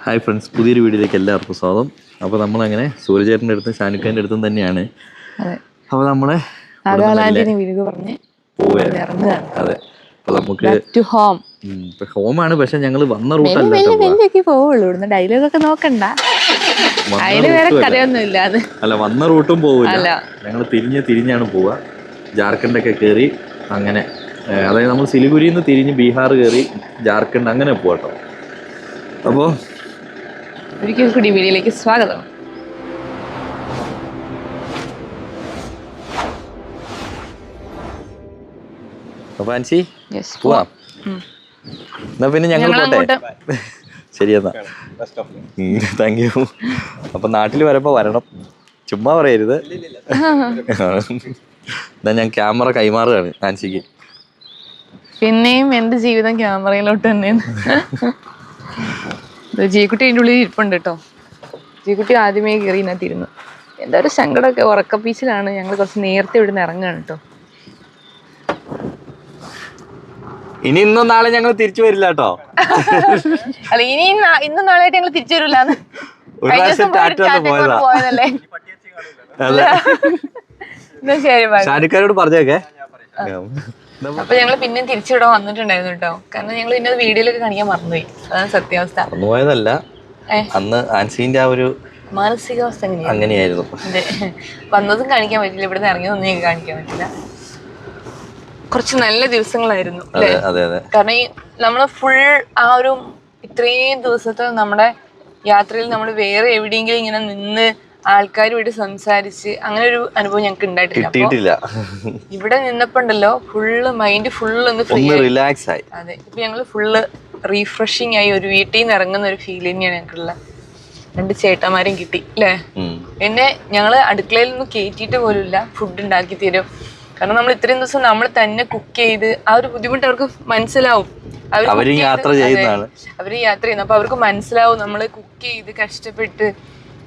Hi friends, പുതിയൊരു വീഡിയോയിലേക്ക് എല്ലാവർക്കും സ്വാഗതം. അപ്പോൾ നമ്മളങ്ങനെ സൂര്യചേട്ടൻ്റെ അടുത്തും ഷാനുഖാൻ്റെ അടുത്തും തന്നെയാണ്. അപ്പോൾ നമ്മളെ അതെ, അപ്പോൾ നമുക്ക് ഹോമാണ്. പക്ഷെ ഞങ്ങൾ വന്ന റൂട്ടല്ല, അല്ല വന്ന റൂട്ടും പോവില്ല. ഞങ്ങൾ തിരിഞ്ഞാണ് പോവുക. ജാർഖണ്ഡൊക്കെ കയറി അങ്ങനെ, അതായത് നമ്മൾ സിലിഗുരിയിൽ നിന്ന് തിരിഞ്ഞ് ബീഹാർ കയറി ജാർഖണ്ഡ് അങ്ങനെ പോകട്ടോ. അപ്പോൾ ഒരിക്കൽ കൂടി വീഡിയോയിലേക്ക് സ്വാഗതം. അപ്പൊ ആൻസി പോവാം. എന്നാ പിന്നെ ഞങ്ങൾ പോട്ടെ. ശരി എന്നാ, താങ്ക് യു. അപ്പൊ നാട്ടിൽ വരുമ്പോ വരണം, ചുമ്മാ പറയരുത്. എന്നാ ഞാൻ ക്യാമറ കൈമാറുകയാണ് ആൻസിക്ക്. പിന്നെയും എന്റെ ജീവിതം ക്യാമറയിലോട്ട് തന്നെയാണ്. ജീക്കുട്ടി അതിൻ്റെ ഉള്ളിൽ ഇരിപ്പുണ്ട് കേട്ടോ. ജീക്കുട്ടി ആദ്യമേ കയറി ഇതിനകത്തിരുന്നു. എന്താ ഒരു സങ്കടമൊക്കെ, ഉറക്കപ്പീച്ചിലാണ്. ഞങ്ങൾ കുറച്ച് നേരത്തെ ഇവിടുന്ന് ഇറങ്ങുകയാണ് കേട്ടോ. ഇനി ഇന്നും നാളെ ഞങ്ങൾ തിരിച്ചു വരില്ല കേട്ടോ. അല്ല, ഇനി ഇന്നും നാളെയായിട്ട് ഞങ്ങൾ തിരിച്ചു വരില്ലാന്ന് പോയതല്ലേ. ശരി, ഷാനുഖാനോട് പറഞ്ഞേക്കെ. അപ്പൊ ഞങ്ങള് പിന്നെ തിരിച്ചിവിടെ വന്നിട്ടുണ്ടായിരുന്നു കേട്ടോ. കാരണം ഞങ്ങൾ പിന്നെ വീഡിയോയിലൊക്കെ കാണിക്കാൻ മറന്നുപോയി. അതാണ് സത്യാവസ്ഥ. മറന്നുപോയതല്ല, അന്ന് ആൻസിന്റെ ആ ഒരു മാനസികാവസ്ഥ അങ്ങനെയായിരുന്നു. അതെ, വന്നതും കാണിക്കാൻ പറ്റില്ല, ഇവിടുന്ന് ഇറങ്ങിയതൊന്നും ഞങ്ങൾക്ക് കാണിക്കാൻ പറ്റില്ല. കുറച്ച് നല്ല ദിവസങ്ങളായിരുന്നു അല്ലേ? കാരണം ഈ നമ്മള് ഫുൾ ആ ഒരു ഇത്രയും ദിവസത്തെ നമ്മുടെ യാത്രയിൽ നമ്മൾ വേറെ എവിടെയെങ്കിലും ഇങ്ങനെ നിന്ന് ആൾക്കാരുമായിട്ട് സംസാരിച്ച് അങ്ങനെ ഒരു അനുഭവം ഞങ്ങൾക്ക് ഉണ്ടായിട്ടില്ല. ഇവിടെ നിന്നപ്പോ ഉണ്ടല്ലോ, ഫുള്ള് മൈൻഡ് ഫുള്ള് ഒന്ന് ഫ്രീ റിലാക്സ് ആയി. അതെ, ഇപ്പൊ ഞങ്ങള് ഫുള്ള് റീഫ്രഷിങ് ആയി ഒരു വീട്ടിൽ നിന്ന് ഇറങ്ങുന്ന ഒരു ഫീൽ തന്നെയാണ് ഞങ്ങൾക്കുള്ള. 2 ചേട്ടന്മാരും കിട്ടി അല്ലേ. എന്നെ ഞങ്ങള് അടുക്കളയിൽ നിന്ന് കയറ്റിയിട്ട് പോലുമില്ല, ഫുഡ് ഉണ്ടാക്കി തരും. കാരണം നമ്മൾ ഇത്രയും ദിവസം നമ്മൾ തന്നെ കുക്ക് ചെയ്ത് ആ ഒരു ബുദ്ധിമുട്ട് അവർക്ക് മനസ്സിലാവും. അവര് യാത്ര ചെയ്യുന്ന അപ്പൊ അവർക്ക് മനസ്സിലാവും നമ്മള് കുക്ക് ചെയ്ത് കഷ്ടപ്പെട്ട്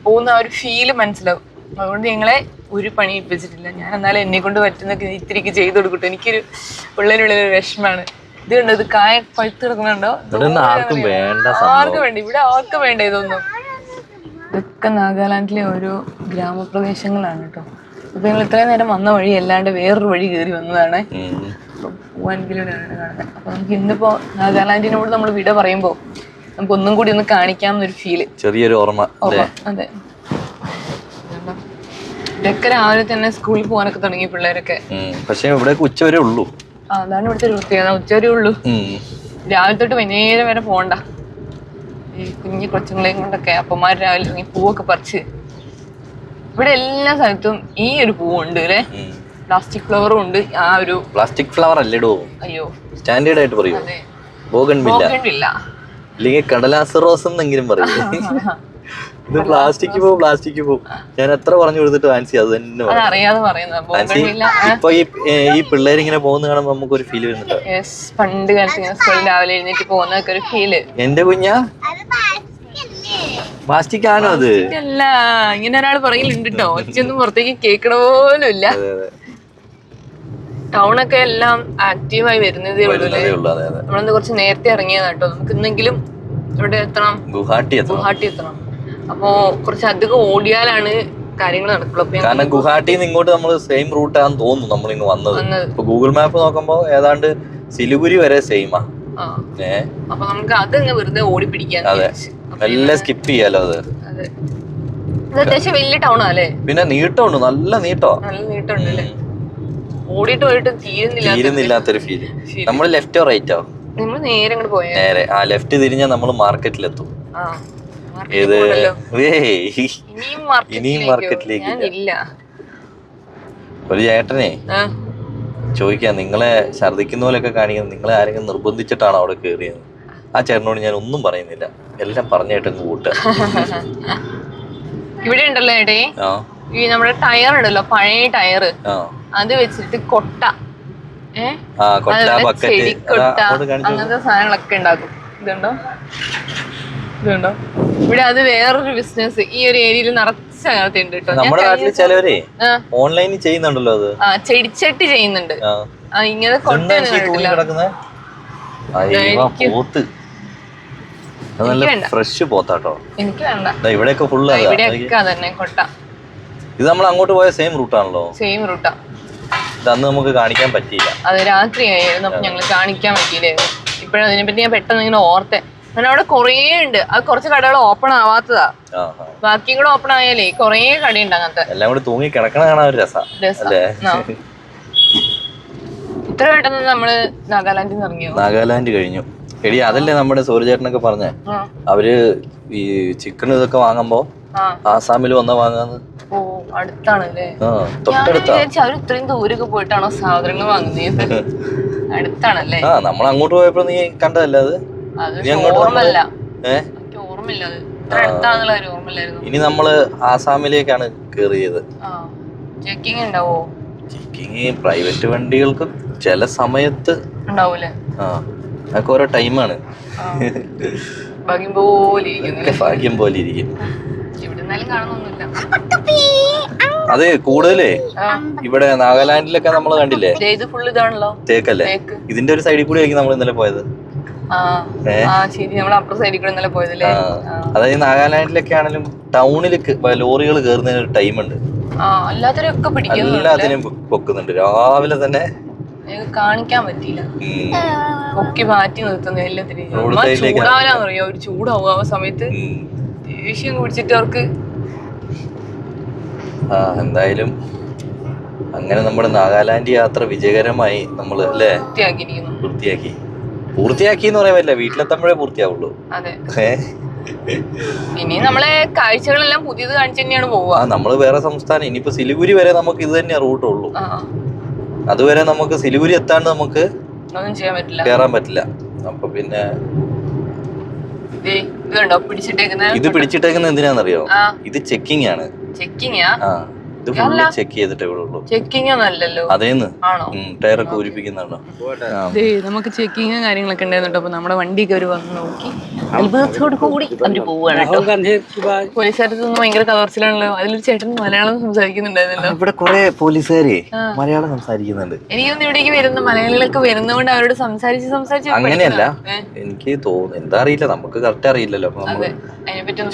പോകുന്ന ആ ഒരു ഫീല് മനസ്സിലാവും. അതുകൊണ്ട് ഞങ്ങളെ ഒരു പണി ഏൽപ്പിച്ചിട്ടില്ല. ഞാൻ എന്നാലും എന്നെ കൊണ്ട് പറ്റുന്ന ഇത്തിരിക്ക് ചെയ്ത് കൊടുക്കട്ടെ. എനിക്കൊരു ഉള്ളിലുള്ളൊരു വിഷമാണ്. ഇത് കണ്ടോ, ഇത് കായ പഴുത്ത് കിടക്കുന്നുണ്ടോ? ആർക്കും വേണ്ട, ഇവിടെ ആർക്കും വേണ്ട ഇതൊന്നും. ഇതൊക്കെ നാഗാലാൻഡിലെ ഓരോ ഗ്രാമപ്രദേശങ്ങളാണ് കേട്ടോ. അപ്പൊ ഞങ്ങൾ ഇത്രയും നേരം വന്ന വഴി അല്ലാണ്ട് വേറൊരു വഴി കയറി വന്നതാണ്. അപ്പൊ പൂവാൻകിലൂടെയാണ് കാണുന്നത്. അപ്പൊ നമുക്ക് ഇന്നിപ്പോ നാഗാലാൻഡിനോട് നമ്മൾ വിട പറയുമ്പോ നമുക്ക് ഒന്നും കൂടി ഒന്ന് കാണിക്കാമെന്നൊരു ഫീല്, ചെറിയൊരു ഓർമ്മ. അതെ, ഇതൊക്കെ രാവിലെ തന്നെ സ്കൂളിൽ പോകാനൊക്കെ തുടങ്ങി പിള്ളേരൊക്കെ. പക്ഷെ ഇവിടെ ഉച്ചവരെ ഉള്ളൂ. അതാണ് ഇവിടുത്തെ ഒരു പ്രത്യേകത, ഉച്ചവരെ ഉള്ളൂ. രാവിലെ തൊട്ട് വൈകുന്നേരം വരെ പോകണ്ട. ഈ കുഞ്ഞു കൊച്ചുങ്ങളെയും കൊണ്ടൊക്കെ അപ്പന്മാർ രാവിലെ ഇറങ്ങി പൂവൊക്കെ പറിച്ച്. ഇവിടെ എല്ലാ സ്ഥലത്തും ഈ ഒരു പൂവുണ്ട് അല്ലേ. പ്ലാസ്റ്റിക് ഫ്ലവറും ഉണ്ട്. ആ ഒരു പ്ലാസ്റ്റിക് ഫ്ലവർ അല്ലേടോ, അയ്യോ സ്റ്റാൻഡേർഡ് ആയിട്ട് പറയൂ. ബോഗൺവില്ല അല്ലെങ്കിൽ കടലാസ് റോസ് എന്നെങ്കിലും പറയും. ഇത് പ്ലാസ്റ്റിക് പൂ. ഞാൻ എത്ര പറഞ്ഞു കൊടുത്തിട്ട് ആൻസി അത് തന്നെ ആൻസി. ഇപ്പൊ ഈ പിള്ളേരിങ്ങനെ പോകുന്ന കാണുമ്പോ നമുക്ക് ഒരു ഫീല് വരുന്നുണ്ടോ? പണ്ട് കാലത്ത് രാവിലെ എഴുന്നേറ്റ് പോകുന്നൊക്കെ ഒരു ഫീല്. എന്റെ കുഞ്ഞാ പ്ലാസ്റ്റിക് ആണോ അത്? അല്ല, ഇങ്ങനെ ഒരാൾ പറയലുണ്ട് കേട്ടോ. ഒച്ചയൊന്നും പുറത്തേക്ക് കേൾക്കണ പോലും ഇല്ല. ടൗണൊക്കെ എല്ലാം ആക്റ്റീവായി വരുന്നതേ ഉള്ളൂ. നമ്മളൊന്ന് കുറച്ച് നേരത്തെ ഇറങ്ങിയതാ കേട്ടോ. നമുക്ക് ഇന്നെങ്കിലും ഇവിടെ എത്തണം, ഗുവാഹട്ടി എത്തണം. അപ്പൊ കുറച്ച് അധികം ഓടിയാലാണ് കാര്യങ്ങൾ നടക്കുള്ളൂ. കാരണം ഗുവാഹട്ടിന്ന് ഇങ്ങോട്ട് നമ്മൾ സെയിം റൂട്ടാന്ന് തോന്നുന്നു നമ്മൾ ഇങ്ങ് വന്നത്. ഇപ്പൊ ഗൂഗിൾ മാപ്പ് നോക്കുമ്പോ ഏതാണ്ട് സിലിഗുരി വരെ സെയിമാ. അപ്പൊ നമുക്ക് അതങ്ങ് വെറുതെ ഓടി പിടിക്കാൻ, എല്ലാം സ്കിപ്പ് ചെയ്യാലോ. അത് അത്യാവശ്യം വലിയ ടൗണാ അല്ലേ. പിന്നെ നീട്ടമുണ്ട്, നല്ല നീട്ടമുണ്ട് അല്ലേ. ഓടിയിട്ട് തീരുന്നില്ലാത്തൊരു ഫീല്. നമ്മള് ലെഫ്റ്റോ റൈറ്റോ? നമ്മള് നേരെ അങ്ങോട്ട് പോയാ നേരെ. ആ ലെഫ്റ്റ് തിരിഞ്ഞാൽ നമ്മള് മാർക്കറ്റിലെത്തും. ഇനിയും മാർക്കറ്റിലേക്ക് ഇല്ല. ഒരു ചേട്ടനെ ചോദിക്കാം, നിങ്ങളെ ഛർദിക്കുന്ന പോലെയൊക്കെ കാണിക്കുന്നത് നിങ്ങളെ ആരെങ്കിലും നിർബന്ധിച്ചിട്ടാണോ അവിടെ കയറിയത്? ആ ചേട്ടനോട് ഞാൻ ഒന്നും പറയുന്നില്ല, എല്ലാം പറഞ്ഞിട്ട് കൂട്ടുക. ഇവിടെ ഉണ്ടല്ലോ ഏട്ടേ, ഈ നമ്മുടെ ടയർ ഉണ്ടല്ലോ, പഴയ ടയർ, അത് വെച്ചിട്ട് കൊട്ട, ചെടിക്കൊട്ട, അങ്ങനത്തെ സാധനങ്ങളൊക്കെ ഉണ്ടാക്കും. ഇതുണ്ടോ? ഇവിടെ അത് വേറൊരു ബിസിനസ് ഈ ഒരു ഏരിയയിൽ നിറച്ച് അങ്ങനത്തെ ഉണ്ട് കേട്ടോ. നമ്മുടെ നാട്ടിൽ ചിലവരെ ഓൺലൈനിൽ ചെയ്യുന്നുണ്ടല്ലോ അത്. ചെടിച്ചട്ടി ചെയ്യുന്നുണ്ട്. ഇങ്ങനെ കൊട്ട അത് നല്ല ഫ്രഷ് പോത്താട്ടോ. എനിക്ക് വേണ്ട. ഇവിടെയൊക്കെ ഫുള്ള് ഇവിടെയൊക്കെ തന്നെ കൊട്ട. ഇത് നമ്മൾ അങ്ങോട്ട് പോയ സെയിം റൂട്ടാണല്ലോ. സെയിം റൂട്ടാ. ഇത് അന്ന് നമുക്ക് കാണിക്കാൻ പറ്റിയില്ല. അത് രാത്രിയായിരുന്നു, അപ്പൊ ഞങ്ങൾ കാണിക്കാൻ പറ്റിയില്ലായിരുന്നു. ഇപ്പോഴതിനെ പറ്റി ഞാൻ പെട്ടെന്ന് ഇങ്ങനെ ഓർത്തെ. അങ്ങനെ അവിടെ കൊറേ ഉണ്ട്. അത് കുറച്ച് കടകൾ ഓപ്പൺ ആവാത്തതാ. ബാക്കിയും കൂടെ ഓപ്പൺ ആയാലേ കൊറേ കടയുണ്ട് അങ്ങനത്തെ. എല്ലാം കൂടി തൂങ്ങി കിടക്കണ കാണാൻ ഒരു രസം. ഇത്ര പെട്ടെന്ന് നമ്മള് നാഗാലാൻഡിൽ നിന്ന് ഇറങ്ങിയോ? നാഗാലാൻഡ് കഴിഞ്ഞു. എടി അതല്ലേ നമ്മുടെ സൂര്യചേട്ടനൊക്കെ പറഞ്ഞേ, അവര് ഈ ചിക്കൻ ഇതൊക്കെ വാങ്ങുമ്പോ ആസാമിൽ വന്ന വാങ്ങാന്ന്. ഓ അടുത്താണല്ലേ. തൊട്ടടുത്താ. അവര് ഇത്രയും ദൂരൊക്കെ പോയിട്ടാണോ സാധനങ്ങൾ വാങ്ങുന്നത്? അടുത്താണല്ലേ. നമ്മൾ അങ്ങോട്ട് പോയപ്പോ നീ കണ്ടതല്ലേ അത്? ഓർമ്മല്ല. എനിക്ക് ഓർമ്മയില്ല അത് ഇത്ര അടുത്താന്നുള്ള കാര്യം ഓർമ്മയില്ലായിരുന്നു. ഇനി നമ്മള് ആസാമിലേക്കാണ് കേറിയത്. ചെക്കിങ് ഉണ്ടാവോ? ചെക്കിങ് പ്രൈവറ്റ് വണ്ടികൾക്ക് ചില സമയത്ത് ഉണ്ടാവൂലേ? അതൊക്കെ ഓരോ ടൈമാണ്. ഭാഗ്യം പോലെ ഇരിക്കും. ഭാഗ്യം പോലെ ഇരിക്കും. ഇവിടെന്നാലും കാണുന്നൊന്നുമില്ല. അതെ, കൂടുതലേ ഇവിടെ നാഗാലാൻഡിലൊക്കെ നമ്മൾ കണ്ടില്ലേ, ഫുള്ള് ഇതാണല്ലോ തേക്കല്ലേ. ഇതിന്റെ ഒരു സൈഡിൽ കൂടി ആയിരിക്കും നമ്മൾ ഇന്നലെ പോയത്. അതായത് നാഗാലാൻഡിലൊക്കെ ആണെങ്കിലും ടൗണിലേക്ക് ലോറികൾ കയറുന്നതിന് ഒരു ടൈമുണ്ട്. എല്ലാത്തിനും പൊക്കുന്നുണ്ട് രാവിലെ തന്നെ. കാണിക്കാൻ പറ്റിയില്ല, പൊക്കി മാറ്റി നിർത്തുന്നു എല്ലാത്തിനും. ചൂടാവാനറിയോ, ഒരു ചൂടാവും ആ സമയത്ത്. ദേഷ്യം കുടിച്ചിട്ട് അവർക്ക്. എന്തായാലും അങ്ങനെ നമ്മുടെ നാഗാലാൻഡ് യാത്ര വിജയകരമായി നമ്മൾ അല്ലേ പൂർത്തിയാക്കി എന്ന് പറയാൻ പറ്റില്ല, വീട്ടിലെത്തുമ്പോഴേ പൂർത്തിയാവുള്ളൂ. ഇനി നമ്മളെ കാഴ്ചകളെല്ലാം പുതിയത് കാണിച്ചു തന്നെയാണ് പോവുക. നമ്മള് വേറെ സംസ്ഥാനം, ഇനിയിപ്പോ സിലിഗുരി വരെ നമുക്ക് ഇത് തന്നെയാ റൂട്ടുള്ളൂ. അതുവരെ നമുക്ക് സിലിഗുരി എത്താണ്ട് നമുക്ക് ഒന്നും ചെയ്യാൻ പറ്റില്ല, കേറാൻ പറ്റില്ല. അപ്പൊ പിന്നെ ഇത് പിടിച്ചിട്ടേക്കുന്ന എന്തിനാന്നറിയോ? ഇത് ചെക്കിംഗ് ആണ്. ഇത് ഫുള്ള് ചെക്ക് ചെയ്തിട്ടേ ഉള്ളൂ. ചെക്കിംഗ് ഒന്നല്ലല്ലോ. അതേന്ന് ടയറൊക്കെ ഊരിപ്പിക്കുന്നുണ്ടോ? നമുക്ക് ചെക്കിങ്ങും കാര്യങ്ങളൊക്കെ ഉണ്ടായിരുന്നു. അപ്പൊ നമ്മുടെ വണ്ടിയൊക്കെ അവര് വന്ന് നോക്കി അത്ഭുതത്തോട് കൂടി അവര് പോവാണ് കേട്ടോ. പോലീസുകാരത്തൊന്നും ഭയങ്കര കവർച്ചിലാണല്ലോ. അതിലൊരു ചേട്ടൻ മലയാളം സംസാരിക്കുന്നുണ്ടായിരുന്നല്ലോ. ഇവിടെ കുറെ പോലീസുകാരെ മലയാളം സംസാരിക്കുന്നുണ്ട്. എനിക്കൊന്നും ഇവിടേക്ക് വരുന്ന മലയാളികളൊക്കെ വരുന്നതുകൊണ്ട് അവരോട് സംസാരിച്ച് അങ്ങനെയല്ല, എനിക്ക് തോന്നുന്നു. എന്താ അറിയില്ല, നമുക്ക് കറക്റ്റ് അറിയില്ലല്ലോ.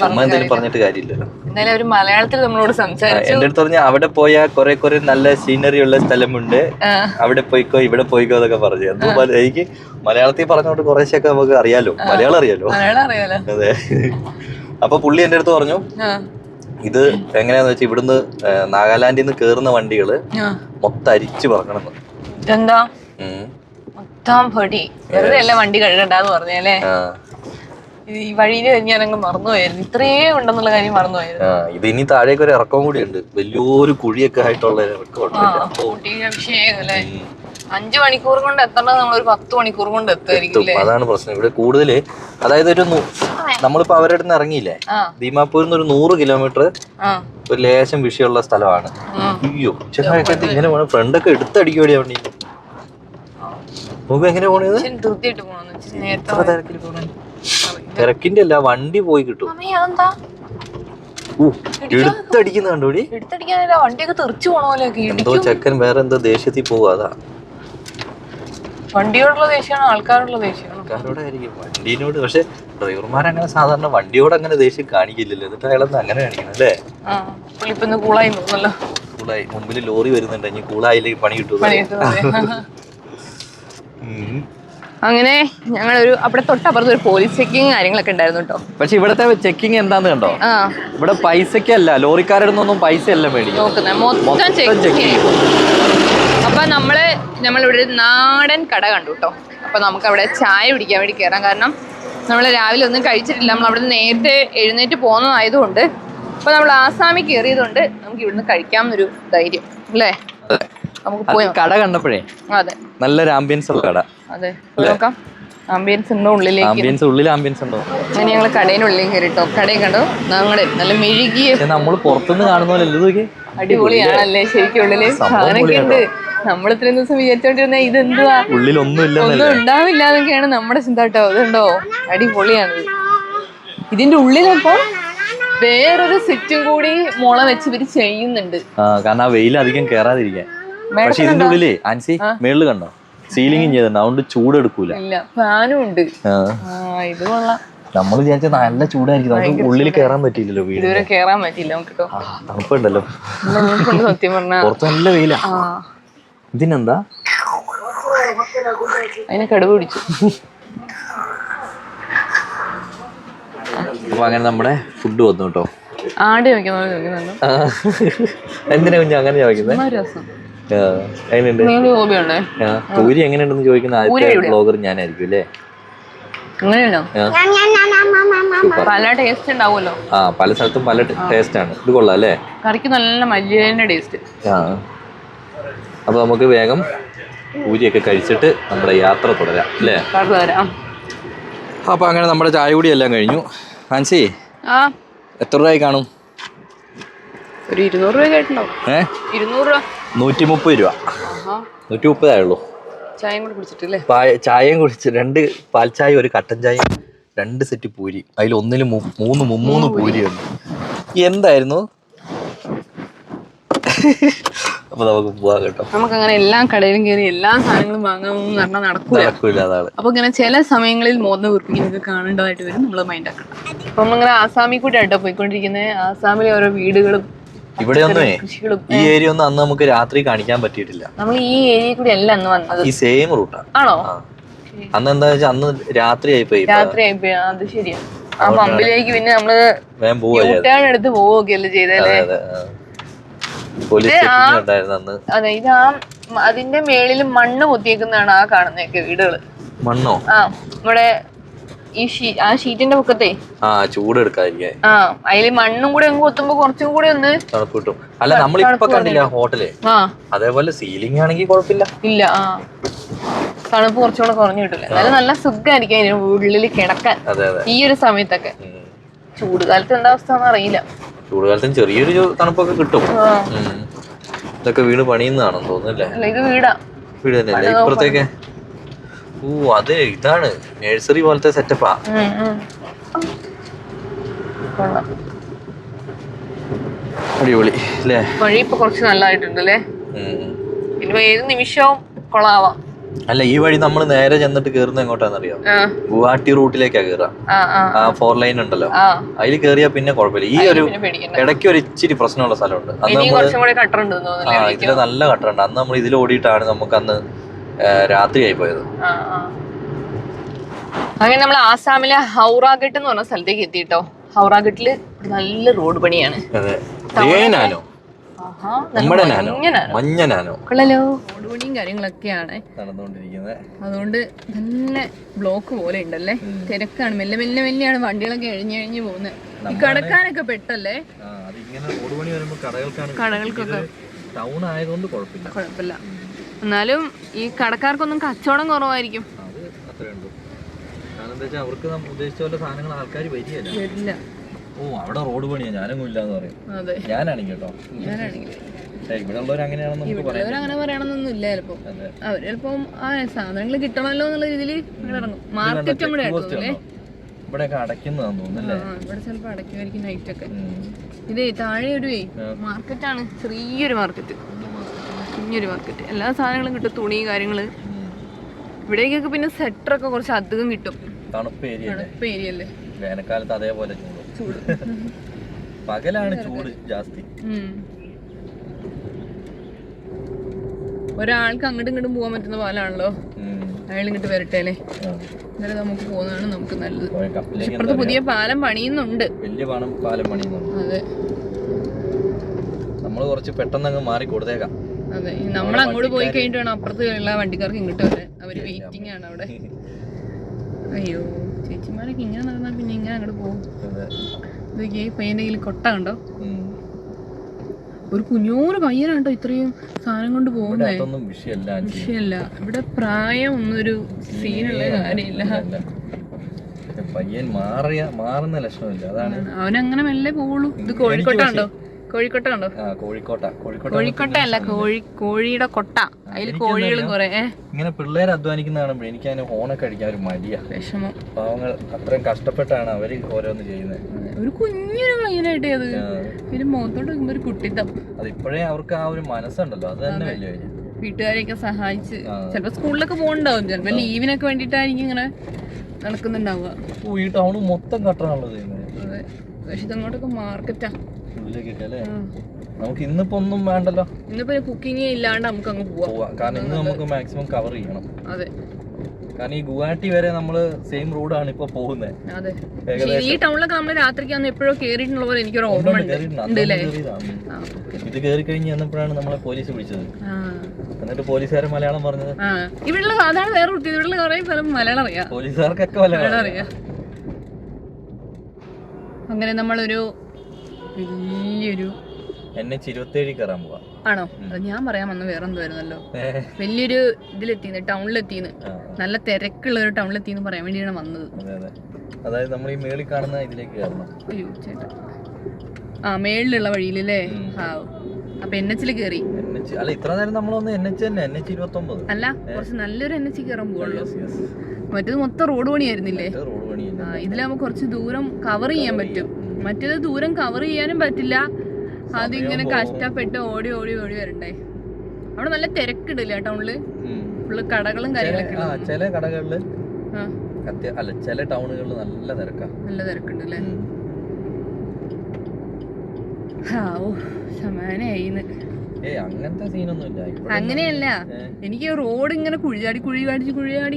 ചുമ്മാ എന്തെങ്കിലും പറഞ്ഞിട്ട് കാര്യമില്ലല്ലോ. എന്തായാലും അവര് മലയാളത്തിൽ നമ്മളോട് സംസാരിച്ചു. എന്റെ അടുത്ത് പറഞ്ഞ അവിടെ പോയാ കുറെ നല്ല സീനറി ഉള്ള സ്ഥലമുണ്ട്, അവിടെ പോയിക്കോ ഇവിടെ പോയിക്കോ എന്നൊക്കെ പറഞ്ഞു. എന്തോ എനിക്ക് മലയാളത്തിൽ പറഞ്ഞോണ്ട് കുറേശ്ശൊക്കെ നമുക്ക് അറിയാലോ, മലയാളം അറിയാലോ. അതെ. അപ്പൊ പുള്ളി എന്റെ അടുത്ത് പറഞ്ഞു, ഇത് എങ്ങനെയാന്ന് വെച്ചാൽ ഇവിടുന്ന് നാഗാലാൻഡിൽ നിന്ന് കേറുന്ന വണ്ടികള് മൊത്തം അരിച്ചു പറക്കണമെന്ന്. ഇതെന്താ മൊത്തം പൊടി, വെറുതെ അല്ല വണ്ടി കഴുകണ്ടെന്ന് പറഞ്ഞല്ലേ. ഈ വഴിയില് ഞാനങ്ങ് മറന്നുപോയായിരുന്നു, ഇത്രയേ ഉണ്ടെന്നുള്ള കാര്യം മറന്നുപോയായിരുന്നു. ഇത് ഇനി താഴേക്ക് ഒരു ഇറക്കം കൂടി ഉണ്ട്, വലിയൊരു കുഴിയൊക്കെ ആയിട്ടുള്ള ഇറക്കം. 5 മണിക്കൂർ കൊണ്ട് എത്തേണ്ടത് നമ്മൾ ഒരു 10 മണിക്കൂർ കൊണ്ട് എത്തുമായിരിക്കും. അതാണ് പ്രശ്നം ഇവിടെ കൂടുതല്. അതായത് ഒരു നമ്മളിപ്പോ അവരുടെ അടുത്ത് ഇറങ്ങിയില്ലേ, ദീമാപൂരിൽ നിന്ന് ഒരു 100 കിലോമീറ്റർ ഒരു ലേശം വിഷയമുള്ള സ്ഥലമാണ്. അയ്യോ ചെന്നൊക്കെ ഇങ്ങനെ പോണ ഫ്രണ്ടൊക്കെ എടുത്തടിക്കോടിയാ വണ്ടി. നമുക്ക് എങ്ങനെ പോണത്? തിരക്കിന്റെ അല്ല, വണ്ടി പോയി കിട്ടും. എടുത്തടിക്കുന്ന കണ്ടോടി. വണ്ടിയൊക്കെ തെറിച്ചു പോണ. എന്തോ ചെക്കൻ വേറെ എന്തോ ദേഷ്യത്തിൽ പോവാ. അതാ വണ്ടിയോടുള്ള ദേഷ്യമാണോ ആൾക്കാരോടുള്ള ദേഷ്യമാണോ? ആൾക്കാരോടായിരിക്കും, വണ്ടീനോട്. പക്ഷെ ഡ്രൈവർമാരങ്ങനെ സാധാരണ വണ്ടിയോട് അങ്ങനെ ദേഷ്യം കാണിക്കില്ലല്ലോ. എന്നിട്ട് അയാളെന്ന് അങ്ങനെ കാണിക്കണം അല്ലേ? കൂളായി തോന്നല്ലോ. കൂളായി, മുമ്പിൽ ലോറി വരുന്നുണ്ട്, ഇനി കൂളായില്ലെങ്കിൽ പണി കിട്ടും. അങ്ങനെ ഞങ്ങളൊരു അവിടെ തൊട്ടപ്പുറത്ത് ഒരു പോലീസ് ചെക്കിങ് കാര്യങ്ങളൊക്കെ ഉണ്ടായിരുന്നു കേട്ടോ. പക്ഷെ ഇവിടത്തെ ചെക്കിങ് എന്താന്ന് കണ്ടോ? ഇവിടെ പൈസക്കല്ല, ലോറിക്കാരുടെ അടുത്തൊന്നും പൈസ അല്ല മേടിക്കുന്നത്, മൊത്തം ചെക്കിങ്. അപ്പൊ നമ്മളിവിടെ ഒരു നാടൻ കട കണ്ടു കേട്ടോ. അപ്പൊ നമുക്ക് അവിടെ ചായ പിടിക്കാൻ വേണ്ടി കയറാം. കാരണം നമ്മൾ രാവിലെ ഒന്നും കഴിച്ചിട്ടില്ല, നമ്മൾ അവിടെ നേരത്തെ എഴുന്നേറ്റ് പോകുന്നതായതുകൊണ്ട്. അപ്പൊ നമ്മൾ ആസാമിൽ കയറിയതുകൊണ്ട് നമുക്ക് ഇവിടുന്ന് കഴിക്കാമെന്നൊരു ധൈര്യം അല്ലേ. നമുക്ക് പോയി കട കണ്ടപ്പോഴേ അതെ നല്ലൊരു ആംബിയൻസ് ഉള്ള കട. അതെ, നോക്കാം ആംബിയൻസ് ഉണ്ടോ ഉള്ളിലേക്ക്. ഉള്ളിൽ ആംബിയൻസ് ഉണ്ടോ? അങ്ങനെ ഞങ്ങൾ കടയിനുള്ളിൽ കയറിട്ടോ. കടയിൽ കണ്ടോ ഞങ്ങളുടെ നല്ല മെഴുകിയ, നമ്മൾ പുറത്തുനിന്ന് കാണുന്ന പോലെ അടിപൊളിയാണല്ലേ ശരിക്കും. ഉള്ളില് സാധനമൊക്കെ ഉണ്ട്. നമ്മൾ ഇത്രയും ദിവസം വിചാരിച്ചോണ്ടിരുന്ന ഇതെന്തുവാ, ഒന്നും ഉണ്ടാവില്ല എന്നൊക്കെയാണ് നമ്മുടെ ചിന്ത കേട്ടോ. അതുണ്ടോ അടിപൊളിയാണിത്. ഇതിന്റെ ഉള്ളിലപ്പോ വേറൊരു സെറ്റും കൂടി മുള വെച്ച് ഇവര് ചെയ്യുന്നുണ്ട്. കാരണം ആ വെയിൽ അധികം കേറാതിരിക്കാൻ. പക്ഷെ ഇതിന്റെ ഉള്ളിലേ ആൻസി മേളില് കണ്ടോ സീലിംഗ് ചെയ്തിട്ടുണ്ട്, അതുകൊണ്ട് ചൂടെടുക്കൂല. ഇല്ല, ഫാനും ഉണ്ട്. ഇത് കൊള്ളാം. നമ്മൾ വിചാരിച്ച നല്ല ചൂടായിരിക്കും, നമുക്ക് ഉള്ളിൽ കയറാൻ പറ്റിയില്ലല്ലോ വീട്. ഇതുവരെ കേറാൻ പറ്റില്ല നമുക്ക് കേട്ടോ. തണുപ്പുണ്ടല്ലോ സത്യം പറഞ്ഞാ പുറത്ത് നല്ല വെയിലാ. ഇതിനെന്താ അതിനെ കടുവ പിടിച്ചു. അപ്പൊ അങ്ങനെ നമ്മുടെ ഫുഡ് വന്നു കേട്ടോ. ആട് ചോദിക്കുന്നുണ്ടോ? എന്തിനാ കുഞ്ഞു അങ്ങനെ ചോദിക്കുന്നത്? രസം എങ്ങനെയുണ്ട് പൂരി എങ്ങനെയുണ്ടെന്ന് ചോദിക്കുന്ന ആദ്യത്തെ ബ്ലോഗർ ഞാനായിരിക്കും അല്ലേ? അങ്ങനെയാണോ? പല ടേസ്റ്റ് ഉണ്ടാവുമല്ലോ. ആ പല സ്ഥലത്തും പല ടേസ്റ്റ് ആണ്. ഇത് കൊള്ളാം അല്ലേ? കറിക്ക് നല്ല മല്ലിയിലേന്റെ ടേസ്റ്റ്. അപ്പൊ നമുക്ക് വേഗം പൂരിയൊക്കെ കഴിച്ചിട്ട് നമ്മുടെ യാത്ര തുടരാം അല്ലേ? അപ്പൊ അങ്ങനെ നമ്മുടെ ചായ കൂടി എല്ലാം കഴിഞ്ഞു. ആൻസി എത്ര രൂപയായി കാണും? ഒരു 200 രൂപ കേട്ടുണ്ടാവും. 200 രൂപ 130 രൂപ 130 ആയുള്ളൂ. ചായയും കൂടി കുടിച്ചിട്ടില്ലേ? ചായയും കുടിച്ച് 2 പാൽ ചായ, ഒരു കട്ടൻ ചായയും, 2 സെറ്റ് പൂരി. അതിൽ ഒന്നിലും 3 പൂരിയുണ്ട്. എന്തായിരുന്നു? അപ്പൊ നമുക്ക് പോവാ കേട്ടോ. നമുക്ക് അങ്ങനെ എല്ലാ കടയിലും കയറി എല്ലാ സാധനങ്ങളും വാങ്ങാമെന്ന് പറഞ്ഞാൽ നടക്കൂല. അതാണ്. അപ്പൊ ഇങ്ങനെ ചില സമയങ്ങളിൽ മോദന കുറിപ്പിക്കുന്നൊക്കെ കാണേണ്ടതായിട്ട് വരും. നമ്മൾ മൈൻഡ് ആക്കണം. അപ്പൊ നമ്മളിങ്ങനെ ആസാമിൽ കൂടെ ആയിട്ടോ പോയിക്കൊണ്ടിരിക്കുന്നത്. ആസാമിലെ ഓരോ വീടുകളും ഇവിടെ ഒന്നേ ഈ ഏരിയ ഒന്നും അന്ന് നമുക്ക് രാത്രി കാണിക്കാൻ പറ്റിയിട്ടില്ല. നമ്മൾ ഈ ഏരിയ കൂടി അല്ല അന്ന് വന്നത്. ഈ സെയിം റൂട്ടാണ്. ആണോ? അന്ന് എന്താ വെച്ചാൽ അന്ന് രാത്രി ആയിപ്പോയി. അത് ശരിയാ. ആ പമ്പിലേക്ക് പിന്നെ നമ്മള് എടുത്ത് പോവുകയല്ലേ ചെയ്തല്ലേ? അതെ, ഇത് അതിന്റെ മേളിൽ മണ്ണ് പൊത്തിയേക്കുന്നതാണ് ആ കാണുന്നൊക്കെ വീടുകള്. മണ്ണോ? ആ ഇവിടെ ഈ ആ ഷീറ്റിന്റെ പൊക്കത്തെ ചൂട് എടുക്കാതിരിക്കാൻ അതില് മണ്ണും കൂടെ അങ്ങ് കൊത്തുമ്പോ കുറച്ചും കൂടെ ഒന്ന് തണുപ്പ് കിട്ടും. അല്ല നമ്മളിപ്പോ കണ്ടില്ല ഹോട്ടല്, അതേപോലെ സീലിംഗ് ആണെങ്കിൽ കുഴപ്പമില്ല. ഇല്ല, തണുപ്പ് കുറച്ചുകൂടെ കുറഞ്ഞു കിട്ടില്ല. എന്നാലും നല്ല സുഖമായിരിക്കും അതിന് ഉള്ളിൽ കിടക്കാൻ ഈ ഒരു സമയത്തൊക്കെ. ചൂട് കാലത്ത് എന്താ അവസ്ഥ അറിയില്ല. ചൂട് കാലത്തും ചെറിയൊരു തണുപ്പൊക്കെ കിട്ടും. ഇതൊക്കെ വീട് പണിയുന്നതാണെന്ന് തോന്നുന്നല്ലേ? ഇത് വീടാ. വീട് തന്നെയല്ലേ ഇപ്പുറത്തേക്ക്? ഓ അത് ഇതാണ് നഴ്സറി പോലത്തെ സെറ്റപ്പാ. അടിപൊളി അല്ലേ? വഴി ഇപ്പൊ കുറച്ച് നല്ലതായിട്ടുണ്ടല്ലേ? ഇനിയിപ്പോ ഏത് നിമിഷവും കൊളാവാം. അല്ല ഈ വഴി നമ്മൾ നേരെ ചെന്നിട്ട് കേറുന്ന എങ്ങോട്ടാന്നറിയോ? ഗുവാഹട്ടി റൂട്ടിലേക്കാ കേറാ. ആ 4 ലൈൻ ഉണ്ടല്ലോ, അതിൽ കേറിയാ പിന്നെ കുഴപ്പമില്ല. ഈ ഒരു ഇടയ്ക്ക് ഒരു ഇച്ചിരി പ്രശ്നമുള്ള സ്ഥലമുണ്ട്. അന്ന് ഇതില് നല്ല കട്ടറുണ്ട്. അന്ന് നമ്മൾ ഇതിൽ ഓടിയിട്ടാണ് നമുക്ക് അന്ന് രാത്രി ആയി പോയത്. അങ്ങനെ നമ്മൾ ആസാമിലെ ഹൗറാഘട്ട് എന്ന് പറഞ്ഞ സ്ഥലത്തേക്ക് എത്തിട്ടോ. ഹൗറാഘട്ടില് നല്ല റോഡ് പണിയാണ്. റോഡ് പണിയും കാര്യങ്ങളൊക്കെയാണ് നടന്നുകൊണ്ടിരിക്കുന്നത്. അതുകൊണ്ട് നല്ല ബ്ലോക്ക് പോലെ ഉണ്ടല്ലേ, തിരക്കാണ്. മെല്ലെ മെല്ലെ മെല്ലെയാണ് വണ്ടികളൊക്കെ എഴിഞ്ഞഴിഞ്ഞ് പോകുന്നത്. ഈ കടക്കാനൊക്കെ പെട്ടല്ലേ? കടകൾക്കൊക്കെ ടൗൺ ആയതുകൊണ്ട് കുഴപ്പമില്ല. എന്നാലും ഈ കടക്കാർക്കൊന്നും കച്ചവടം കുറവായിരിക്കും. അവർക്ക് ഉദ്ദേശിച്ച പോലെ സാധനങ്ങൾ ആൾക്കാർ വരില്ല. ഓ അവിടെ റോഡ് പണിയാ ഞാനൊന്നും ഇല്ലാന്ന് പറയും. ഞാനാണെങ്കിൽ കേട്ടോ, ഇവിടെ ഉള്ളവർ അങ്ങനെയാണെന്ന് അങ്ങനെ പറയണമെന്നൊന്നും ഇല്ല. ചിലപ്പോ അവര് ചിലപ്പം ആ സാധനങ്ങൾ കിട്ടണമല്ലോ എന്നുള്ള രീതിയിൽ ഇറങ്ങും. മാർക്കറ്റ് നമ്മുടെ ഇവിടെയൊക്കെ അടയ്ക്കുന്നതാന്ന് തോന്നുന്നല്ലേ? ഇവിടെ ചിലപ്പോ അടയ്ക്കുമായിരിക്കും നൈറ്റ് ഒക്കെ. ഇതേ താഴെ ഒരു മാർക്കറ്റാണ്, ചെറിയൊരു മാർക്കറ്റ്, കുഞ്ഞൊരു മാർക്കറ്റ്. എല്ലാ സാധനങ്ങളും കിട്ടും, തുണി കാര്യങ്ങള്. ഇവിടേക്കൊക്കെ പിന്നെ സെറ്ററൊക്കെ കുറച്ച് അധികം കിട്ടും. തണുപ്പ് ഏരിയ അല്ലേ? വേനൽക്കാലത്ത് അതേപോലെ ചൂട്. പകലാണ് ചൂട് ജാസ്തി. ഒരാൾക്ക് അങ്ങോട്ടും ഇങ്ങോട്ടും പോകാൻ പറ്റുന്ന പാലാണല്ലോ. അയാൾ ഇങ്ങോട്ട് വരട്ടെ അല്ലേ? എന്നാലും നമുക്ക് പോകുന്നതാണ് നമുക്ക് നല്ലത്. ഇപ്പുറത്ത് പുതിയ പാലം പണിയുന്നുണ്ട്. വലിയ പാലം പണിയുന്നുണ്ട്. അതെ, നമ്മള് കുറച്ച് പെട്ടെന്ന് അങ്ങ് മാറി കൊടുത്തേക്കാം. അതെ, നമ്മൾ അങ്ങോട്ട് പോയി കഴിഞ്ഞിട്ട് വേണം അപ്പുറത്ത് ഉള്ള വണ്ടിക്കാർക്ക് ഇങ്ങോട്ട് വരാൻ. അവര് വെയിറ്റിംഗ് ആണ് അവിടെ. അയ്യോ, ചേച്ചിമാരൊക്കെ ഇങ്ങനെ നടന്നാൽ പിന്നെ ഇങ്ങനെ അങ്ങോട്ട് പോകും. ഇതൊക്കെ പയ്യന്റെ കയ്യിൽ കൊട്ട കണ്ടോ? ഒരു കുഞ്ഞൂറ് പയ്യനാണ് കേട്ടോ ഇത്രയും സാധനം കൊണ്ട് പോകുന്നത്. വിഷയല്ല. ഇവിടെ പ്രായം ഒന്നൊരു സീനുള്ള കാര്യമില്ല. പയ്യൻ മാറുന്ന ലക്ഷണമില്ല. അതാണ് അവനങ്ങനെ മെല്ലെ പോവുള്ളൂ. ഇത് കോഴിക്കോട്ട കണ്ടോ? കോഴിക്കോട്ടയല്ല, കോഴിയുടെ കൊട്ട. അതില് കോഴികളും കുറെ. ഇങ്ങനെ പിള്ളേർ അധ്വാനിക്കുന്ന കാണുമ്പോൾ എനിക്ക് അതിന് ഹോണൊക്കെ അടിക്കാൻ ഒരു മടിയാ, വിഷമം. പാവങ്ങൾ അത്രയും കഷ്ടപ്പെട്ടാണ് അവര് ഓരോന്ന് ചെയ്യുന്നത്. ഒരു കുഞ്ഞൊരു പയ്യനായിട്ടേ അത്. പിന്നെ മുഖത്തോട്ട് വെക്കുമ്പോ ഒരു കുട്ടിത്തം. അത് ഇപ്പോഴേ അവർക്ക് ആ ഒരു മനസ്സുണ്ടല്ലോ, അത് തന്നെ വലിയ കാര്യം. വീട്ടുകാരെയൊക്കെ സഹായിച്ച് ചിലപ്പോ സ്കൂളിലൊക്കെ പോകണ്ടാവും, ചിലപ്പോ ലീവിനൊക്കെ വേണ്ടിട്ടായിരിക്കും ഇങ്ങനെ നടക്കുന്നുണ്ടാവുക. ഓ ഈ ടൗൺ മൊത്തം കട്ടറാണുള്ളത്. അതെ, പക്ഷെ ഇതങ്ങോട്ടൊക്കെ മാർക്കറ്റാ. ഉള്ളിലേക്കൊക്കെ അല്ലേ? നമുക്ക് ഇന്നിപ്പോ ഒന്നും വേണ്ടല്ലോ, ഇന്നിപ്പോ കുക്കിംഗ് ഇല്ലാണ്ട് നമുക്ക് അങ്ങ് പോവാം. കാരണം ഇന്ന് നമുക്ക് മാക്സിമം കവർ ചെയ്യണം. അതെ, കാരണം ഈ ഗുവാഹട്ടി വരെ നമ്മള് സെയിം റോഡാണ് ഇപ്പൊ പോകുന്നത്. അതെ, ഈ ടൗണിലൊക്കെ നമ്മള് രാത്രിക്ക് എപ്പോഴോ കേറിയിട്ടുള്ള പോലെ എനിക്കൊരു ഓർമ്മ ഉണ്ട്. ഇത് കേറി കഴിഞ്ഞ് ചെന്നപ്പോഴാണ് നമ്മളെ പോലീസ് വിളിച്ചത്. എന്നിട്ട് പോലീസുകാരൻ മലയാളം പറഞ്ഞത്. ഇവിടെ അതാണ് വേറെ ഇവിടെ കുറെ സ്ഥലം മലയാളം അറിയാം, പോലീസുകാർക്കൊക്കെ മലയാളം അറിയാം. അങ്ങനെ നമ്മളൊരു വലിയൊരു NH27 കയറാൻ പോവാ. ആണോ? അത് ഞാൻ പറയാൻ വന്ന വേറെ എന്തുവായിരുന്നല്ലോ. വലിയൊരു ഇതിലെത്തിന്ന്, ടൗണിലെത്തിന്ന്, നല്ല തിരക്കുള്ള ഒരു ടൗണിലെത്തിന്ന് പറയാൻ വേണ്ടിയാണ് വന്നത്. അതായത് നമ്മൾ ഈ മേളിൽ കാണുന്ന ഇതിലേക്ക് കയറണം. അയ്യോ ചേട്ടാ, മേളിലുള്ള വഴിയിലല്ലേ? അപ്പൊ NH കയറി. അല്ല, ഇത്ര നേരം നമ്മളൊന്ന് NH തന്നെ, NH29 അല്ല, കുറച്ച് നല്ലൊരു NH കയറാൻ പോകുള്ളൂ. മറ്റേത് മൊത്തം റോഡ് പണിയായിരുന്നില്ലേ? ഇതിലാവുമ്പോ കുറച്ച് ദൂരം കവർ ചെയ്യാൻ പറ്റും. മറ്റേത് ദൂരം കവർ ചെയ്യാനും പറ്റില്ല. അതിങ്ങനെ കഷ്ടപ്പെട്ട് ഓടി ഓടി ഓടി വരണ്ടേ. അവിടെ നല്ല തിരക്കിടില്ല ടൗണില്, ഫുള്ള് കടകളും കാര്യങ്ങളൊക്കെ. ചില കടകളില് അല്ല, ചില ടൗണുകളിൽ നല്ല തിരക്കാ, നല്ല തിരക്കുണ്ട് അല്ലേ? അങ്ങനത്തെ സീനൊന്നുമില്ല. അങ്ങനെയല്ല, എനിക്ക് റോഡ് ഇങ്ങനെ കുഴിയാടി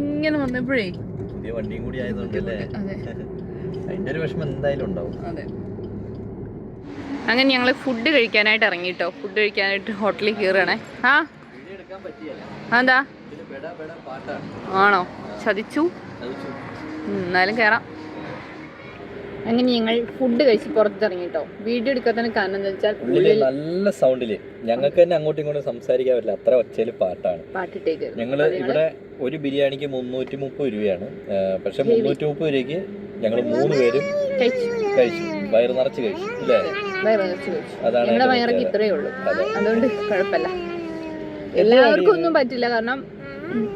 ഇങ്ങനെ വന്നപ്പോഴേ പുതിയ വണ്ടിയും കൂടി ആയതുകൊണ്ടല്ലേ, അതിന്റെ ഒരു വിഷമം എന്തായാലും ഉണ്ടാവും. അതെ. അങ്ങനെ ഞങ്ങൾ ഫുഡ് കഴിക്കാനായിട്ട് ഇറങ്ങിട്ടോ. ഫുഡ് കഴിക്കാനായിട്ട് ഹോട്ടലിൽ കയറുകയാണേ. എന്താ ആണോ? ചതിച്ചു. എന്നാലും കയറാം. അങ്ങനെ ഞങ്ങൾ ഫുഡ് കഴിച്ച് പുറത്തിറങ്ങിട്ടോ. വീഡിയോ എടുക്കാത്തതിന് കാരണം എന്താ വെച്ചാൽ നല്ല സൗണ്ടില് ഞങ്ങൾക്ക് തന്നെ അങ്ങോട്ടും ഇങ്ങോട്ടും സംസാരിക്കാൻ പറ്റില്ല, അത്ര ഒച്ചയില് പാട്ടാണ്. പാട്ടിട്ടേക്ക് ഞങ്ങൾ ഇവിടെ ഒരു ബിരിയാണിക്ക് 330 രൂപയാണ്. പക്ഷെ 330 രൂപയ്ക്ക് ഞങ്ങൾ 3 പേരും കഴിച്ചു, വയറ് നിറച്ച് കഴിച്ചു അല്ലേ? അതാണ് ഞങ്ങളുടെ വയറൊക്കെ ഇത്രയേ ഉള്ളൂ, അതുകൊണ്ട് കുഴപ്പമില്ല. എല്ലാവർക്കും ഒന്നും പറ്റില്ല, കാരണം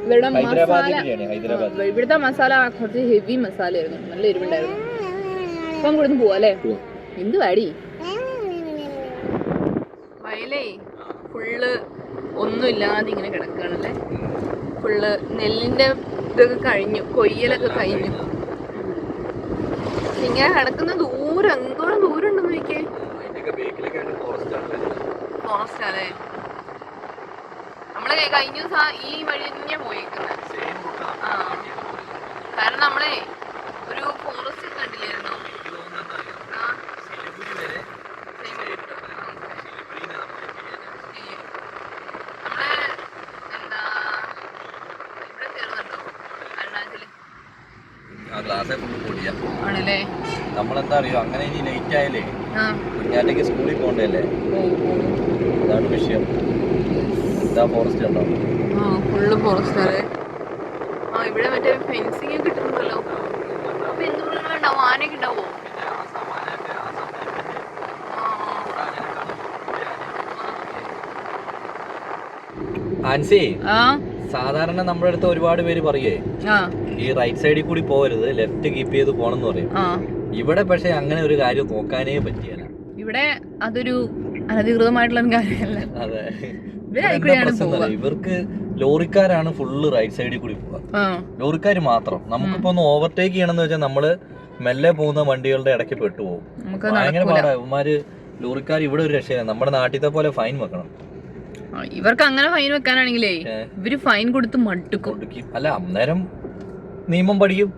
ഇവരുടെ മസാല, ഇവിടുത്തെ മസാല കുറച്ച് ഹെവി മസാല ആയിരുന്നു, നല്ല എരിവുണ്ടായിരുന്നു. അപ്പം ഇവിടുന്ന് പോവാല്ലേ? എന്ത് വാടി വയലേ ഫുള്ള് ഒന്നുമില്ലാതെ ഇങ്ങനെ കിടക്കുകയാണല്ലേ. ഫുള്ള് നെല്ലിന്റെ ഇതൊക്കെ കഴിഞ്ഞു, കൊയ്യലൊക്കെ കഴിഞ്ഞു. ഇങ്ങനെ കിടക്കുന്ന ദൂരം, എന്തോരം ദൂരം ഉണ്ടെന്ന് നോക്കിയേ. ഫോറസ്റ്റ് അല്ലേ? നമ്മള് കഴിഞ്ഞ ദിവസം ഈ വഴി തന്നെ പോയേക്കുന്നത്. കാരണം നമ്മളെ ഒരു ഫോറസ്റ്റ് കണ്ടില്ലായിരുന്നോ? ആണല്ലേ? നമ്മളെന്താ അറിയോ, അങ്ങനെ ഇനി ലേറ്റ് ആയാലേ കുഞ്ഞാറ്റയ്ക്ക് സ്കൂളിൽ പോകണ്ടല്ലേ, അതാണ് വിഷയം. ഇതാ ഫോറസ്റ്റ് ഉണ്ടോ? ഫുള്ള് ഫോറസ്റ്റ് അല്ലേ? ഇവിടെ മറ്റേ ഫെൻസിങ് കിട്ടുന്നുണ്ടല്ലോ. അപ്പൊ എന്ത് മൃഗങ്ങളുണ്ടാവും? ആനയൊക്കെ ഉണ്ടാവോ? ആൻസി, സാധാരണ നമ്മുടെ അടുത്ത് ഒരുപാട് പേര് പറയേ ഈ റൈറ്റ് സൈഡിൽ കൂടി പോകരുത്, ലെഫ്റ്റ് കീപ്പ് ചെയ്ത് പോണെന്ന് പറയും. ഇവിടെ പക്ഷെ അങ്ങനെ ഒരു കാര്യം നോക്കാനേ പറ്റിയല്ല. ഇവിടെ അതൊരു അനധികൃതമായിട്ടുള്ള കാര്യമല്ല. അതെ, ഇവർക്ക് ലോറിക്കാരാണ് ഫുള്ള് റൈറ്റ് സൈഡിൽ കൂടി പോവാ, ലോറിക്കാര് മാത്രം. നമുക്കിപ്പോ ഒന്ന് ഓവർടേക്ക് ചെയ്യണമെന്ന് വെച്ചാൽ നമ്മള് മെല്ലെ പോകുന്ന വണ്ടികളുടെ ഇടയ്ക്ക് പെട്ടുപോകും. ഭയങ്കര പാടാ. ഇവന്മാര് ലോറിക്കാർ ഇവിടെ ഒരു രക്ഷയില്ല. നമ്മുടെ നാട്ടിലത്തെ പോലെ ഫൈൻ വെക്കണം. ഇവർക്ക് അങ്ങനെ ഫൈൻ വെക്കാനാണെങ്കിലേ ഇവര് ഫൈൻ കൊടുത്ത് മടുക്കും. അല്ല, അന്നേരം നിയമം പഠിക്കും.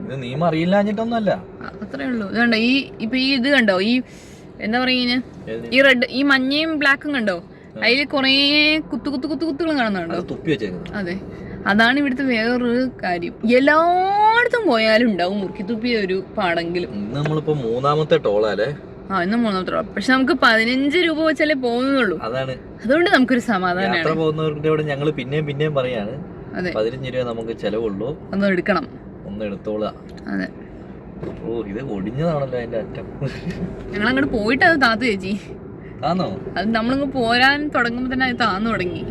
ഇത് നിയമം അറിയില്ലാഞ്ഞിട്ടൊന്നുമല്ല, അത്രേ ഉള്ളൂ. ഇതുണ്ടോ ഈ ഇപ്പൊ ഈ ഇത് കണ്ടോ, ഈ എന്താ പറയുക, ഈ റെഡ്, ഈ മഞ്ഞയും ബ്ലാക്കും കണ്ടോ? അതില് കൊറേ കുത്തുകളും കാണുന്നുണ്ടോ? അതെ, അതാണ് ഇവിടുത്തെ വേറൊരു കാര്യം. എല്ലായിടത്തും പോയാലും ഉണ്ടാവും മുറുക്കി തുപ്പിയ ഒരു പാടെങ്കിലും. നമ്മളിപ്പോ മൂന്നാമത്തെ ടോളാലേ? ഇന്ന് മൂന്നാമത്തെ ടോൾ. പക്ഷെ നമുക്ക് 15 രൂപ വെച്ചല്ലേ പോകുന്നുള്ളൂ. അതാണ്, അതുകൊണ്ട് നമുക്കൊരു സമാധാനം. പോകുന്നവരുടെ ഞങ്ങള് പിന്നെയും പറയാണ്, 15 രൂപ നമുക്ക് ചെലവുള്ളൂ, ഒന്ന് എടുക്കണം, ഒന്ന് എടുത്തോളാം. അതെ. ഓ, ഇത് ഒടിഞ്ഞതാണല്ലോ അതിന്റെ അറ്റം. ഞങ്ങൾ അങ്ങോട്ട് പോയിട്ട് അത് താത്തു ചേച്ചി. താന്നോ? അത് നമ്മളിങ്ങ് പോരാൻ തുടങ്ങുമ്പോ തന്നെ അത് താന്നു തുടങ്ങി.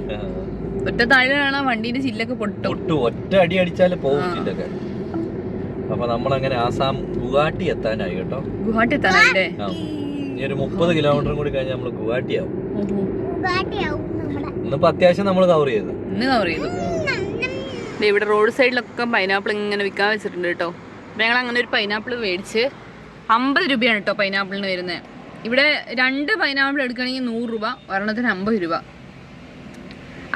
ഒറ്റ താഴെയാണ് വണ്ടീന്റെ ചില്ലൊക്കെ പൊട്ടു. ഒറ്റ അടി അടിച്ചാലേ പോകും ചില്ലൊക്കെ. അപ്പൊ നമ്മളങ്ങനെ ആസാം ഗുവാഹട്ടി എത്താനായി കേട്ടോ. ഗുവാഹട്ടി എത്താനായില്ലേ? ഇനി ഒരു 30 കിലോമീറ്ററും കൂടി കഴിഞ്ഞാൽ നമ്മള് ഗുവാഹട്ടി ആവും. ഇന്നിപ്പോ അത്യാവശ്യം നമ്മള് കവർ ചെയ്തു. ഇവിടെ റോഡ് സൈഡിലൊക്കെ പൈനാപ്പിൾ ഇങ്ങനെ വിൽക്കാൻ വെച്ചിട്ടുണ്ട് കേട്ടോ. ഞങ്ങൾ അങ്ങനെ ഒരു പൈനാപ്പിൾ മേടിച്ച് 50 രൂപയാണ് കേട്ടോ പൈനാപ്പിളിന് വരുന്നത്. ഇവിടെ 2 പൈനാപ്പിൾ എടുക്കുകയാണെങ്കിൽ 100 രൂപ, ഒരെണ്ണത്തിന് 50 രൂപ.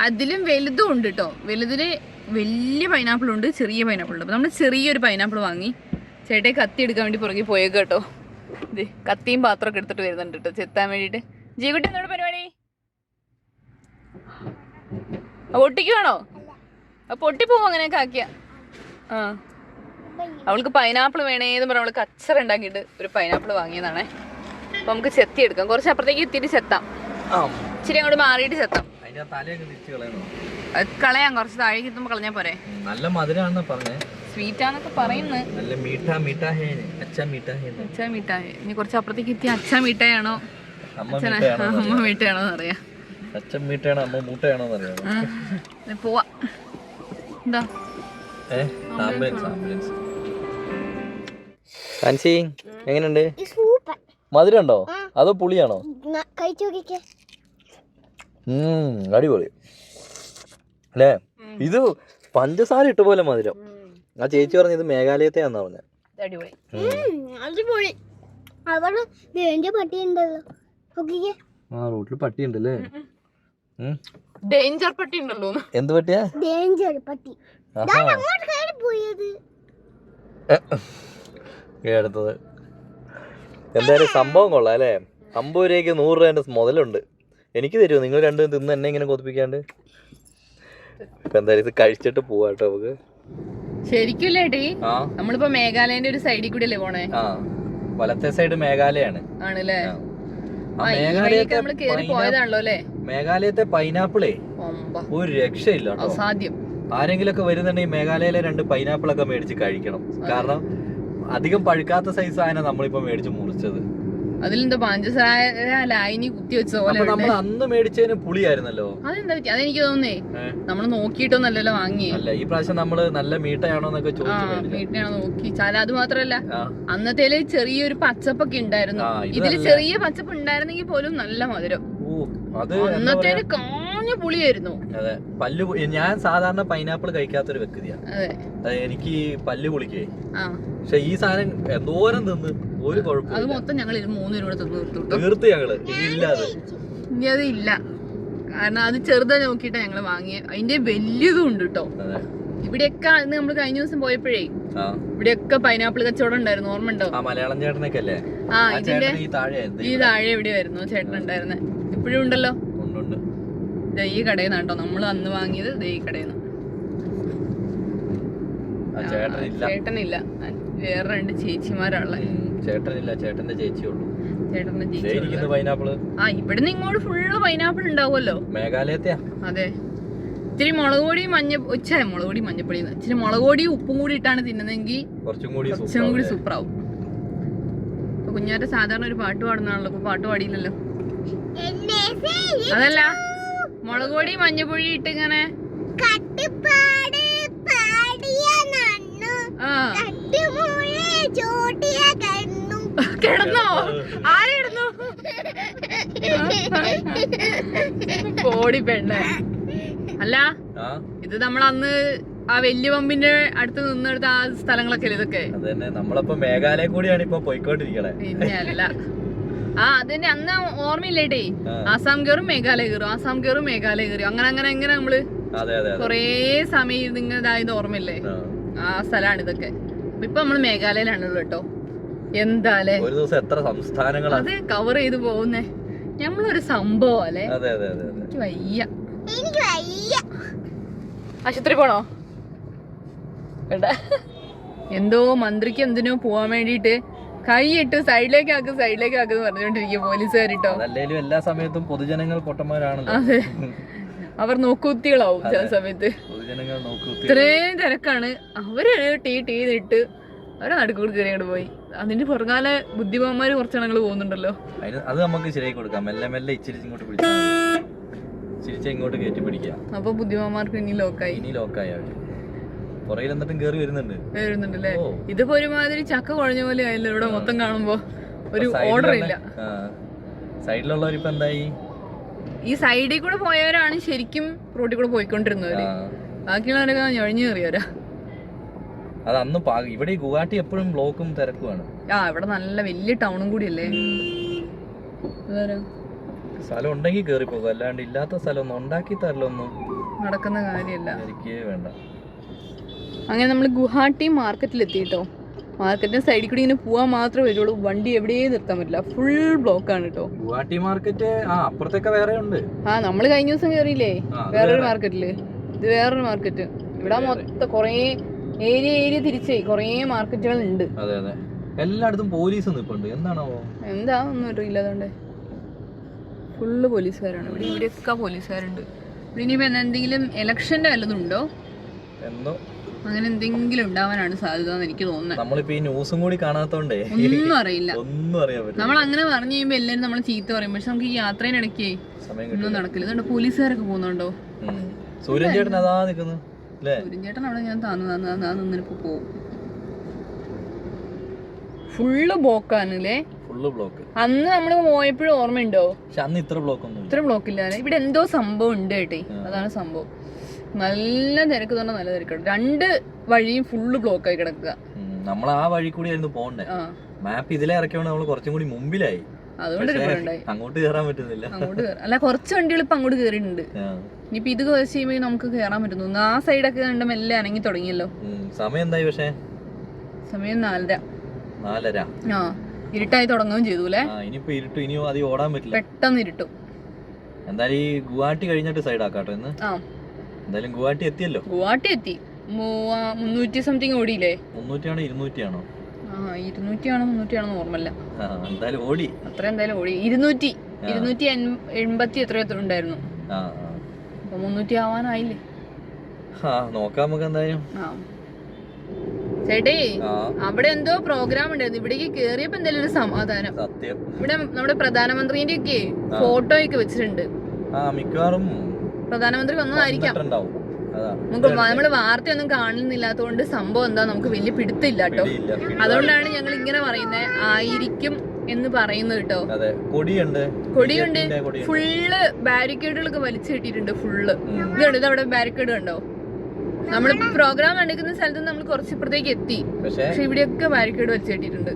അതിലും വലുതും ഉണ്ട് കേട്ടോ. വലുതിന് വലിയ പൈനാപ്പിൾ ഉണ്ട്, ചെറിയ പൈനാപ്പിൾ ഉണ്ട്. അപ്പോൾ നമ്മൾ ചെറിയൊരു പൈനാപ്പിൾ വാങ്ങി ചേട്ടയെ കത്തി എടുക്കാൻ വേണ്ടി പുറകെ പോയേക്ക് കേട്ടോ. ഇത് കത്തിയും പാത്രമൊക്കെ എടുത്തിട്ട് വരുന്നുണ്ട് കേട്ടോ ചെത്താൻ വേണ്ടിയിട്ട്. ജീവട്ടി എന്നോട് പരിപാടി പൊട്ടിക്കുവാണോ? പൊട്ടിപ്പോവും അങ്ങനെയൊക്കെ ആക്കിയ. ആ അവൾക്ക് പൈനാപ്പിൾ വേണേന്ന് പറഞ്ഞ അവൾക്ക് അച്ചറ ഉണ്ടാക്കിയിട്ട് ഒരു പൈനാപ്പിൾ വാങ്ങിയതാണേ. അപ്പൊ നമുക്ക് ചെത്തി എടുക്കാം. കുറച്ച് അപ്പുറത്തേക്ക് എത്തിയിട്ട് ചെത്താം, ഇച്ചിരി അങ്ങോട്ട് മാറിയിട്ട് ചെത്താം. കളയാം, കുറച്ച് താഴേക്ക് എത്തുമ്പോ കളഞ്ഞാ പോരെ. നല്ല മധുരാണെന്ന് പറഞ്ഞേ, സ്വീറ്റാന്നൊക്കെ പറയുന്നത്. ഇനി കുറച്ച് അപ്പുറത്തേക്ക് എത്തി അച്ഛൻ മീട്ടായാണോ അമ്മ മീട്ടയാണോ അറിയാം. പോവാ. എന്താ എങ്ങനെയുണ്ട്? മധുരം ഉണ്ടോ അതോ പുളിയാണോ? അടിപൊളി അല്ലേ? ഇത് പഞ്ചസാര ഇട്ട പോലെ മധുരം. ആ ചേച്ചി പറഞ്ഞത് ഇത് മേഘാലയത്തെയാന്നാ പറഞ്ഞത്. ആ റോട്ടിൽ പട്ടി ഉണ്ടല്ലേ? ഡേഞ്ചർ പട്ടി ഉണ്ടല്ലോ. എന്ത് പട്ടിയാ? ഡേഞ്ചർ പട്ടി. അടുത്തത് എന്തായാലും സംഭവം കൊള്ളാം അല്ലേ? 50 രൂപയ്ക്ക് 100 രൂപേന്റെ മുതലുണ്ട്. എനിക്ക് തരുമോ? നിങ്ങൾ രണ്ടും തിന്ന് എന്നെ ഇങ്ങനെ കൊതിപ്പിക്കാണ്ട്. ഇപ്പൊ എന്തായാലും ഇത് കഴിച്ചിട്ട് പോവാട്ടോ നമുക്ക്. ശരിക്കും നമ്മളിപ്പോ മേഘാലയന്റെ ഒരു സൈഡിൽ കൂടി അല്ലേ പോണേ? വലത്തെ സൈഡ് മേഘാലയാണ്. ആണല്ലേ? മേഘാലയത്തെ പൈനാപ്പിളേ ഒരു രക്ഷയില്ല കേട്ടോ. സാധ്യം ആരെങ്കിലും ഒക്കെ വരുന്നുണ്ടെങ്കിൽ മേഘാലയയിലെ 2 പൈനാപ്പിൾ ഒക്കെ മേടിച്ച് കഴിക്കണം. കാരണം അധികം പഴുക്കാത്ത സൈസ് ആയ നമ്മളിപ്പോ മേടിച്ച് മുറിച്ചത്. അതിലെന്താ പഞ്ചസാര ലായനി കുത്തി വെച്ച പോലെ. നമ്മൾ അന്ന് മേടിച്ചതിന് പുളിയായിരുന്നല്ലോ. അതെന്താ പറ്റി? അതെനിക്ക് തോന്നുന്നേ നമ്മള് നോക്കിയിട്ടൊന്നല്ലല്ലോ വാങ്ങി. അല്ല, ഈ പ്രാവശ്യം നമ്മള് നല്ല മീട്ടയാണോ എന്നൊക്കെ ചോദിച്ചു. മീട്ടയാണോ നോക്കി. അത് മാത്രല്ല അന്നത്തേല് ചെറിയൊരു പച്ചപ്പൊക്കെ ഉണ്ടായിരുന്നു. ഇതില് ചെറിയ പച്ചപ്പ് ഉണ്ടായിരുന്നെങ്കിൽ പോലും നല്ല മധുരം. അന്നത്തേല് കാഞ്ഞ പുളിയായിരുന്നു. അതെ, പല്ല്. ഞാൻ സാധാരണ പൈനാപ്പിൾ കഴിക്കാത്തൊരു വ്യക്തിയാണ്. എനിക്ക് പല്ല് പുളിക്കേ. പക്ഷെ ഈ സാധനം എന്തോരം തിന്ന് ഒരു കുഴപ്പം. അത് മൊത്തം ഞങ്ങൾ 3 രൂപ തീർത്ത് ഞങ്ങള് ഇല്ലാതെ. ഇനി അത് ഇല്ല, കാരണം അത് ചെറുതാ നോക്കിയിട്ടാ ഞങ്ങള് വാങ്ങിയത്. അതിന്റെ വലിയതും ഉണ്ട് കേട്ടോ. ഇവിടെയൊക്കെ അന്ന് നമ്മള് കഴിഞ്ഞ ദിവസം പോയപ്പോഴേ ഇവിടെയൊക്കെ പൈനാപ്പിൾ കച്ചവടം ഉണ്ടായിരുന്നു. ഓർമ്മ ഉണ്ടോ? മലയാളം ചേട്ടനൊക്കെ അല്ലേ? ഇതിന്റെ ഈ താഴെ എവിടെയായിരുന്നു ചേട്ടൻ ഉണ്ടായിരുന്നെ. ഇപ്പോഴും ഉണ്ടല്ലോ. ഈ കടയിൽ നിന്നാണ് കേട്ടോ നമ്മള് അന്ന് വാങ്ങിയത്. ഈ കടയിൽ നിന്ന്. ചേട്ടനില്ല, വേറെ 2 ചേച്ചിമാരാണുള്ള. ചേട്ടനില്ല, ചേട്ടന്റെ ചേച്ചിയുള്ളൂ. ചേട്ടന്റെ ചേച്ചി. ഇവിടുന്ന് ഇങ്ങോട്ട് ഫുള്ള് പൈനാപ്പിൾ ഉണ്ടാവുമല്ലോ. മേഘാലയത്തെയാ. അതെ. ഇച്ചിരി മുളക് പൊടിയും മഞ്ഞപ്പൊടിയും ഇച്ചിരി മുളക് പൊടിയും ഉപ്പും കൂടി ഇട്ടാണ് തിന്നുന്നതെങ്കിൽ കുറച്ചും കൂടി സൂപ്പറാവും. ഇപ്പൊ കുഞ്ഞാറ്റ സാധാരണ ഒരു പാട്ട് പാടുന്നതാണല്ലോ. ഇപ്പൊ പാട്ട് പാടിയില്ലല്ലോ. അതല്ല, മുളക് പൊടി മഞ്ഞപ്പൊടി ഇട്ട് ഇങ്ങനെ കിടന്നോ? ആരെടുന്നു? കോടി പെണ്ണ. അല്ല, ഇത് നമ്മളന്ന് ആ വലിയ പമ്പിന്റെ അടുത്ത് നിന്നെടുത്ത ആ സ്ഥലങ്ങളൊക്കെ ഇതൊക്കെ. നമ്മളിപ്പോ മേഘാലയ കൂടിയാണ് ഇപ്പൊ പോയിക്കൊണ്ടിരിക്കണേ. പിന്നെ അല്ല, അതന്നെ അന്ന് ഓർമ്മയില്ലേട്ടേ. ആസാം കയറും മേഘാലയ കയറും, ആസാം കയറും മേഘാലയ കയറും, അങ്ങനെ നമ്മള് കൊറേ സമയം ഇതായത് ഓർമ്മയില്ലേ? ആ സ്ഥലമാണ് ഇതൊക്കെ. ഇപ്പൊ നമ്മള് മേഘാലയയിലാണല്ലോ കേട്ടോ. എന്താലേ ഒരു ദിവസം എത്ര സംസ്ഥാനങ്ങളാ അത് കവർ ചെയ്ത് പോകുന്നേ. നമ്മളൊരു സംഭവം അല്ലേ? എനിക്ക് വയ്യ. ആശുപത്രി പോണോ? എന്തോ മന്ത്രിക്ക് എന്തിനോ പോവാൻ വേണ്ടിട്ട് കൈയിട്ട് സൈഡിലേക്ക് ആക്കുന്നു പറഞ്ഞോണ്ടിരിക്കും പോലീസുകാരിട്ടോ. എല്ലാ സമയത്തും പൊതുജനങ്ങൾ പൊട്ടന്മാരാണല്ലോ. അതെ, അവർ നോക്കുകുത്തികളാവും ചില സമയത്ത്. ഇത്രയും തിരക്കാണ്. അവര് ടീ ഇട്ട് അവരെ നടുക്കൂടി കയറി അങ്ങോട്ട് പോയി. അതിന്റെ പുറകാല ബുദ്ധിമാന്മാര് കുറച്ചെണ്ണങ്ങൾ പോകുന്നുണ്ടല്ലോ. അത് നമുക്ക് ശരിയാക്കി കൊടുക്കാം. മെല്ലെ ഇച്ചിരി ഇങ്ങോട്ട് കയറ്റി പിടിക്കാം. അപ്പൊ ബുദ്ധിമാന്മാർക്ക് ഇനി ലോക്കായി പുറകിൽ എന്നിട്ടും കയറി വരുന്നുണ്ടല്ലേ? ഇതിപ്പോ ഒരുമാതിരി ചക്ക കുഴഞ്ഞ പോലെ ആയല്ലോ ഇവിടെ മൊത്തം കാണുമ്പോ. ഒരു ഓർഡർ ഇല്ല. സൈഡിലുള്ളവരിപ്പോ എന്തായി? ഈ സൈഡിൽ കൂടെ പോയവരാണ് ശരിക്കും റോഡിൽ കൂടെ പോയിക്കൊണ്ടിരുന്നവര്. ബാക്കിയുള്ളവരൊക്കെ ഞൊഴിഞ്ഞു കയറിയവരാ. അത് അന്ന് ഇവിടെ ഈ ഗുവാഹട്ടി എപ്പോഴും ബ്ലോക്കും തിരക്കുമാണ്. ഇവിടെ നല്ല വലിയ ടൗണും കൂടിയല്ലേ. സ്ഥലം ഉണ്ടെങ്കിൽ കേറി പോകും, അല്ലാണ്ട് ഇല്ലാത്ത സ്ഥലം ഒന്നും ഉണ്ടാക്കി തരലൊന്നും നടക്കുന്ന കാര്യമല്ല. എനിക്ക് വേണ്ട. അങ്ങനെ നമ്മൾ ഗുവാഹട്ടി മാർക്കറ്റിലെത്തി കേട്ടോ. മാർക്കറ്റിന്റെ സൈഡിൽ കൂടി ഇങ്ങനെ പോവാൻ മാത്രമേ വരുള്ളൂ, വണ്ടി എവിടെയും നിർത്താൻ പറ്റില്ല, ഫുൾ ബ്ലോക്ക് ആണ് കേട്ടോ. ഗുവാഹട്ടി മാർക്കറ്റ് അപ്പുറത്തൊക്കെ വേറെ ഉണ്ട്. നമ്മള് കഴിഞ്ഞ ദിവസം കയറിയില്ലേ വേറൊരു മാർക്കറ്റില്, ഇത് വേറൊരു മാർക്കറ്റ്. ഇവിടെ മൊത്തം കൊറേ ഏരിയ തിരിച്ചേ കൊറേ മാർക്കറ്റുകൾ ഉണ്ട്. അതെ അതെ, എല്ലായിടത്തും പോലീസ് നിൽപ്പുണ്ട്. എന്താണോ എന്താ ഒന്നും അറിയില്ല. അതുകൊണ്ട് ഫുള്ള് പോലീസുകാരാണ് ഇവിടെ, ഇവിടെയൊക്കെ പോലീസുകാരുണ്ട്. ഇനിയിപ്പോ എന്തെങ്കിലും ഇലക്ഷന്റെ വല്ലതും ഉണ്ടോ എന്തോ അങ്ങനെ എന്തെങ്കിലും ഉണ്ടാവാനാണ് സാധ്യത എന്ന് എനിക്ക് തോന്നുന്നത്. നമ്മളിപ്പോ ഈ ന്യൂസും കൂടി കാണാത്തോണ്ടേ ഒന്നും അറിയില്ല. ഒന്നും അറിയാൻ പറ്റില്ല. നമ്മൾ അങ്ങനെ പറഞ്ഞു കഴിയുമ്പോ എല്ലാരും നമ്മളെ ചീത്ത പറയും, പക്ഷെ നമുക്ക് ഈ യാത്രയിനിടയ്ക്ക് ഒന്നും നടക്കില്ല. അതുകൊണ്ട് പോലീസുകാരൊക്കെ പോകുന്നുണ്ടോ? സൂര്യൻ ചേട്ടൻ അതാ നിൽക്കുന്നു. സൂര്യൻ ചേട്ടൻ അവിടെ ഞാൻ നിന്നിപ്പോ പോവും. ഫുള്ള് ബ്ലോക്കാണല്ലേ, ഫുള്ള് ബ്ലോക്ക്. അന്ന് നമ്മള് പോയപ്പോഴും ഓർമ്മയുണ്ടോ? അന്ന് ഇത്ര ബ്ലോക്ക് ഒന്നും, ഇത്ര ബ്ലോക്ക് ഇല്ല. ഇവിടെ എന്തോ സംഭവം ഉണ്ട് കേട്ടേ, അതാണ് സംഭവം. നല്ല തിരക്ക് തന്നെ, നല്ല തിരക്കാണ്. രണ്ട് വഴിയും ഫുള്ള് ബ്ലോക്ക് ആയി കിടക്കുക. നമ്മൾ ആ വഴി കൂടി ആയിരുന്നു പോണ്ടേ. മാപ്പ് ഇതിലെ ഇറക്കിയോണ്ട് നമ്മള് കുറച്ചും കൂടി മുമ്പിലായി, അതുകൊണ്ട് അങ്ങോട്ട് കയറാൻ പറ്റുന്നില്ല. അല്ല, കുറച്ച് വണ്ടികൾ ഇപ്പൊ അങ്ങോട്ട് കയറിയിട്ടുണ്ട്. ഇനിയിപ്പൊ ഇത് കുറച്ച് കഴിയുമ്പോ നമുക്ക് കയറാൻ പറ്റുന്നു. ആ സൈഡൊക്കെ കണ്ട് മെല്ലെ അനങ്ങി തുടങ്ങിയല്ലോ. സമയം എന്തായി? പക്ഷേ സമയം 4:30. ഇരുട്ടായി തുടങ്ങുകയും ചെയ്തു അല്ലേ. ഇനിയിപ്പോ ഇരുട്ടു, ഇനിയും അധികം ഓടാൻ പറ്റില്ല, പെട്ടെന്ന് ഇരുട്ടും. എന്തായാലും ഈ ഗുവാഹട്ടി കഴിഞ്ഞിട്ട് സൈഡ് ആക്കാട്ടോ ഇന്ന്. എന്തായാലും ഗുവാഹട്ടി എത്തിയല്ലോ. ഗുവാഹട്ടി എത്തി. 300 സംതിങ് ഓടിയില്ലേ? 300 ആണോ 200 ആണോ? 200 ആണോ 300 ആണോ ഓർമ്മല്ല. എന്തായാലും ഓടി, അത്ര എന്തായാലും ഓടി. 280 എത്രയോ ഉണ്ടായിരുന്നു. അപ്പൊ 300 ആവാനായില്ലേ? നോക്കാം നമുക്ക് എന്തായാലും. ചേട്ടേ, അവിടെ എന്തോ പ്രോഗ്രാം ഉണ്ടായിരുന്നു. ഇവിടേക്ക് കേറിയപ്പോ എന്തായാലും ഒരു സമാധാനം. സത്യം. ഇവിടെ നമ്മുടെ പ്രധാനമന്ത്രിന്റെ ഒക്കെ ഫോട്ടോ ഒക്കെ വെച്ചിട്ടുണ്ട്. മിക്കവാറും പ്രധാനമന്ത്രി വന്നതായിരിക്കാം. നമ്മള് വാർത്തയൊന്നും കാണുന്നില്ലാത്തതുകൊണ്ട് സംഭവം എന്താ നമുക്ക് വലിയ പിടുത്തില്ല കേട്ടോ. അതുകൊണ്ടാണ് ഞങ്ങൾ ഇങ്ങനെ പറയുന്നത്, ആയിരിക്കും എന്ന് പറയുന്നത് കേട്ടോ. കൊടിയുണ്ട്, ഫുള്ള് ബാരിക്കേഡുകളൊക്കെ വലിച്ചു കിട്ടിയിട്ടുണ്ട്. ഫുള്ള് ഇതുണ്ട്, ഇത് അവിടെ ബാരിക്കേഡ് കണ്ടോ. നമ്മളിപ്പോ പ്രോഗ്രാം നടക്കുന്ന സ്ഥലത്ത് നമ്മൾ കുറച്ച് ഇപ്പുറത്തേക്ക് എത്തി, പക്ഷെ ഇവിടെയൊക്കെ ബാരിക്കേഡ് വലിച്ചു കിട്ടിയിട്ടുണ്ട്.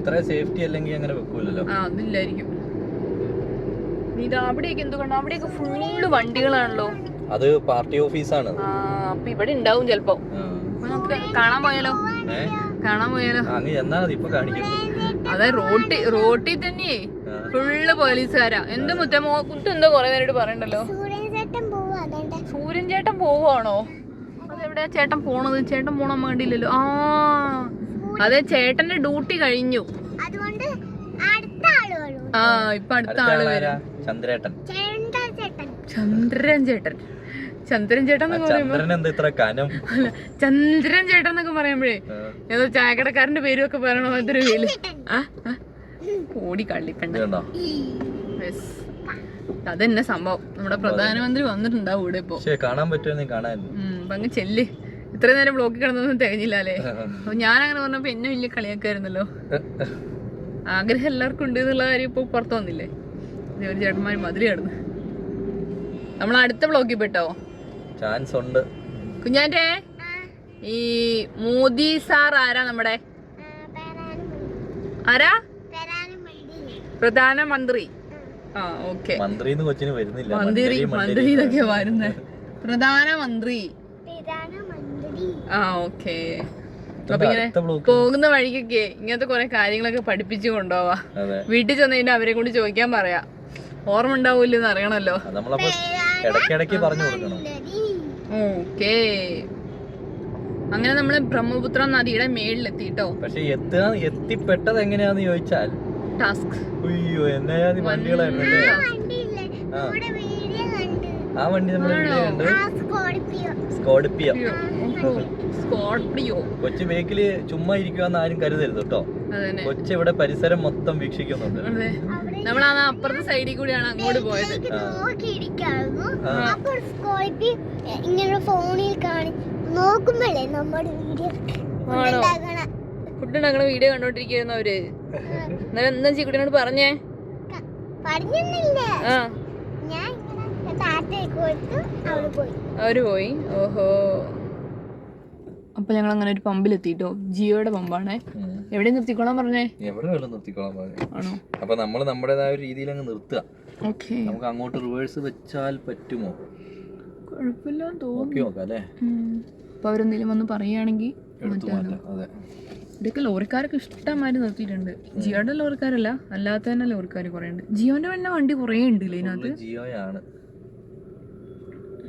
അതില്ലായിരിക്കും. ഇത് അവിടെയൊക്കെ എന്തുകൊണ്ടോ, അവിടെയൊക്കെ ഫുള്ള് വണ്ടികളാണല്ലോ. അത് പാർട്ടി ഓഫീസാണ്. അപ്പൊ ഇവിടെ ഉണ്ടാവും ചെലപ്പോ. നമുക്ക് കാണാൻ പോയാലോ? അതെ, റോട്ടിൽ തന്നെ ഫുള്ള് പോലീസുകാരാ. എന്ത് മുറ്റം എന്തോ കൊറേ നേരിട്ട് പറയണ്ടല്ലോ. സൂര്യൻ ചേട്ടൻ പോവാണോ? അതെവിടെയാ ചേട്ടൻ പോണത്? ചേട്ടൻ പോണാൻ വേണ്ടിയില്ലല്ലോ. അതെ, ചേട്ടന്റെ ഡ്യൂട്ടി കഴിഞ്ഞു. ഇപ്പൊ അടുത്ത ആള് വരും. ചന്ദ്രൻ ചേട്ടൻ. ചന്ദ്രൻ ചേട്ടൻ എന്നൊക്കെ പറയുമ്പോഴേ ഏതോ ചായക്കടക്കാരന്റെ പേരും ഒക്കെ പറയണോ? അതൊരു പേര് ഓടി കള്ളിപ്പണ്ട. അതെന്നെ സംഭവം. നമ്മുടെ പ്രധാനമന്ത്രി വന്നിട്ടുണ്ടാവും ഇവിടെ ഇപ്പൊ. കാണാൻ പറ്റുമോ? അങ്ങ് ചെല്ല്. ഇത്ര നേരം ബ്ലോക്കിൽ കിടന്നൊന്നും തികഞ്ഞില്ല അല്ലേ? അപ്പൊ ഞാൻ അങ്ങനെ പറഞ്ഞപ്പോ എന്നെ വലിയ കളിയാക്കായിരുന്നല്ലോ. ആഗ്രഹം എല്ലാവർക്കും ഉണ്ട് എന്നുള്ള കാര്യം ഇപ്പൊ പുറത്തു വന്നില്ലേ? ഒരു ചേട്ടന്മാര് മതില് കിടന്ന്. നമ്മൾ അടുത്ത ബ്ലോക്കിൽ പെട്ടോ? ചാൻസ് ഉണ്ട്. കുഞ്ഞാറ്റേ, ഈ മോദി സാർ ആരാ? നമ്മുടെ ആരാ? പ്രധാനമന്ത്രി. ഓക്കെ, മന്ത്രി എന്നൊക്കെ വരുന്നേ. പ്രധാനമന്ത്രി. ഓക്കെ. അപ്പൊ ഇങ്ങനെ പോകുന്ന വഴിക്കൊക്കെ ഇങ്ങനത്തെ കുറെ കാര്യങ്ങളൊക്കെ പഠിപ്പിച്ചു കൊണ്ടുപോവാ. വീട്ടിൽ ചെന്ന് കഴിഞ്ഞാൽ അവരെ കൊണ്ട് ചോദിക്കാൻ പറയാ. ഓർമ്മ ഉണ്ടാവൂല്ലെന്ന് അറിയണല്ലോ. ഓക്കേ. അങ്ങനെ നമ്മള് ബ്രഹ്മപുത്ര നദിയുടെ മേളിലെത്തിട്ടോ. പക്ഷെ എത്തിപ്പെട്ടത് എങ്ങനെയാന്ന് ചോദിച്ചാൽ ടാസ്ക്. അയ്യോ, എന്നാ വണ്ടികളായിരുന്നു. ആ വണ്ടി നമ്മൾ സ്കോർപിയോ. കൊച്ചു ബേക്കില് ചുമ്മാ ഇരിക്കുവാന്ന് ആരും കരുതരുത് കേട്ടോ. കൊച്ചു ഇവിടെ പരിസരം മൊത്തം വീക്ഷിക്കുന്നുണ്ട്. നമ്മളാണ് അപ്പുറത്തെ സൈഡിൽ കൂടിയാണ് അങ്ങോട്ട് പോയത്. ഫുഡ് ഉണ്ടാക്കണ വീഡിയോ കണ്ടോണ്ടിരിക്കുന്ന അവര്. എന്നാലും എന്താ ചീക്കുട്ടിനോട് പറഞ്ഞേ? അവര് പോയി. ഓഹോ. അപ്പൊ ഞങ്ങൾ അങ്ങനെ ഒരു പമ്പിലെത്തിട്ടോ. ജിയോയുടെ പമ്പാണേ. എവിടെ നിർത്തിക്കോളാൻ പറഞ്ഞേ? എവിടെ വേണം നിർത്തിക്കോളാൻ പറഞ്ഞു. ആണോ? അപ്പൊ നമ്മൾ നമ്മുടേതായ ഒരു രീതിയിൽ അങ്ങ് നിർത്തുക. ഓക്കെ. നമുക്ക് അങ്ങോട്ട് റിവേഴ്സ് വെച്ചാൽ പറ്റുമോ? കുഴപ്പമില്ല നോക്കി നോക്കാം അല്ലേ. അപ്പൊ അവരെന്തെങ്കിലും വന്ന് പറയുകയാണെങ്കിൽ അതെ. ഇതൊക്കെ ലോറിക്കാരൊക്കെ ഇഷ്ടംമാതിരി നിർത്തിയിട്ടുണ്ട്. ജിയോയുടെ ലോറിക്കാരല്ല, അല്ലാത്ത തന്നെ ലോറിക്കാർ കുറേ ഉണ്ട്. ജിയോന്റെ തന്നെ വണ്ടി കുറേ ഉണ്ട് ഇതിനകത്ത്. ജിയോയാണ്.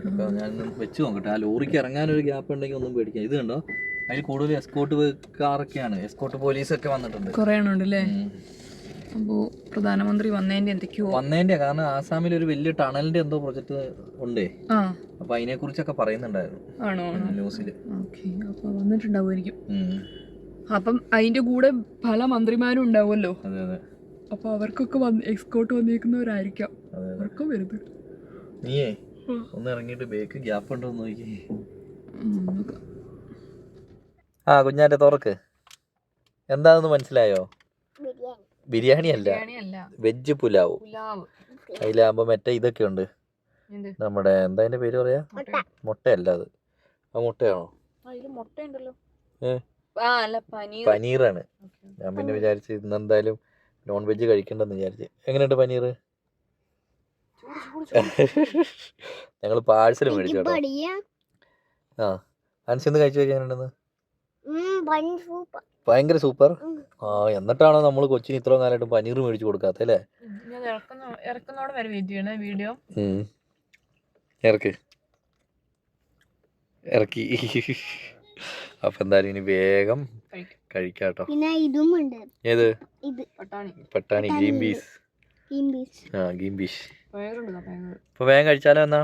അപ്പൊ ഞാൻ വെച്ച് നോക്കട്ടെ. ആ ലോറിക്ക് ഇറങ്ങാനൊരു ഗ്യാപ്പ് ഉണ്ടെങ്കിൽ ഒന്നും പേടിക്കാം. ഇത് കണ്ടോ, അതിൽ കൂടുതൽ എസ്കോർട്ട് കാറൊക്കെയാണ്. എസ്കോർട്ട് പോലീസൊക്കെ വന്നിട്ടുണ്ട്. കുറേ എണ്ണം അല്ലേ. അപ്പോ പ്രധാനമന്ത്രി വന്നതിന്റെ കാരണം ആസാമിൽ ഒരു വലിയ ടണലിന്റെ എന്തോ പ്രൊജക്ട് ഉണ്ടേ. അപ്പൊ അതിനെ കുറിച്ചൊക്കെ പറയുന്നുണ്ടായിരുന്നു. ആണോ? ന്യൂസില്. അപ്പൊ വന്നിട്ടുണ്ടാവുമായിരിക്കും. അപ്പം അതിന്റെ കൂടെ പല മന്ത്രിമാരും ഉണ്ടാവുമല്ലോ. അപ്പൊ അവർക്കൊക്കെ എക്സ്കോർട്ട് വന്നേക്കുന്നവരായിരിക്കാം. അവർക്കും വരുന്നത്. നീയേ ഒന്ന് ഇറങ്ങിയിട്ട് ബേക്ക് ഗ്യാപ്പ് ഉണ്ടോ എന്ന് നോക്കി. ആ കുഞ്ഞാറ്റെ തുറക്ക്. എന്താണെന്ന് മനസ്സിലായോ? ബിരിയാണി അല്ല, വെജ് പുലാവ്. അതിലാകുമ്പോ മറ്റേ ഇതൊക്കെ ഉണ്ട്. നമ്മുടെ എന്താ അതിന്റെ പേര് പറയാ? മുട്ടയല്ല അത്. ആ മുട്ടയാണോ? പനീറാണ്. ഞാൻ പിന്നെ വിചാരിച്ചു ഇന്നെന്തായാലും നോൺ വെജ് കഴിക്കണ്ടെന്ന് വിചാരിച്ചു. എങ്ങനെയുണ്ട് പനീർ? ഞങ്ങള് പാഴ്സൽ മേടിച്ചു കേട്ടോ. ആ അൻസിന്ന് കഴിച്ചു വെക്കാനുണ്ടെന്ന്. ഭയങ്കര സൂപ്പർ. ആ എന്നിട്ടാണോ നമ്മൾ കൊച്ചിന് ഇത്രയും കാലമായിട്ട് പനീർ മേടിച്ചു കൊടുക്കാത്ത അല്ലേ? ഇറക്കി. അപ്പൊ എന്തായാലും ഇനി വേഗം കഴിക്കാട്ടോ. ഏത്? പട്ടാണി ഗ്രീൻ പീസ്. ആ ഗ്രീൻ പീസ്. അപ്പൊ വേഗം കഴിച്ചാലോ എന്നാ.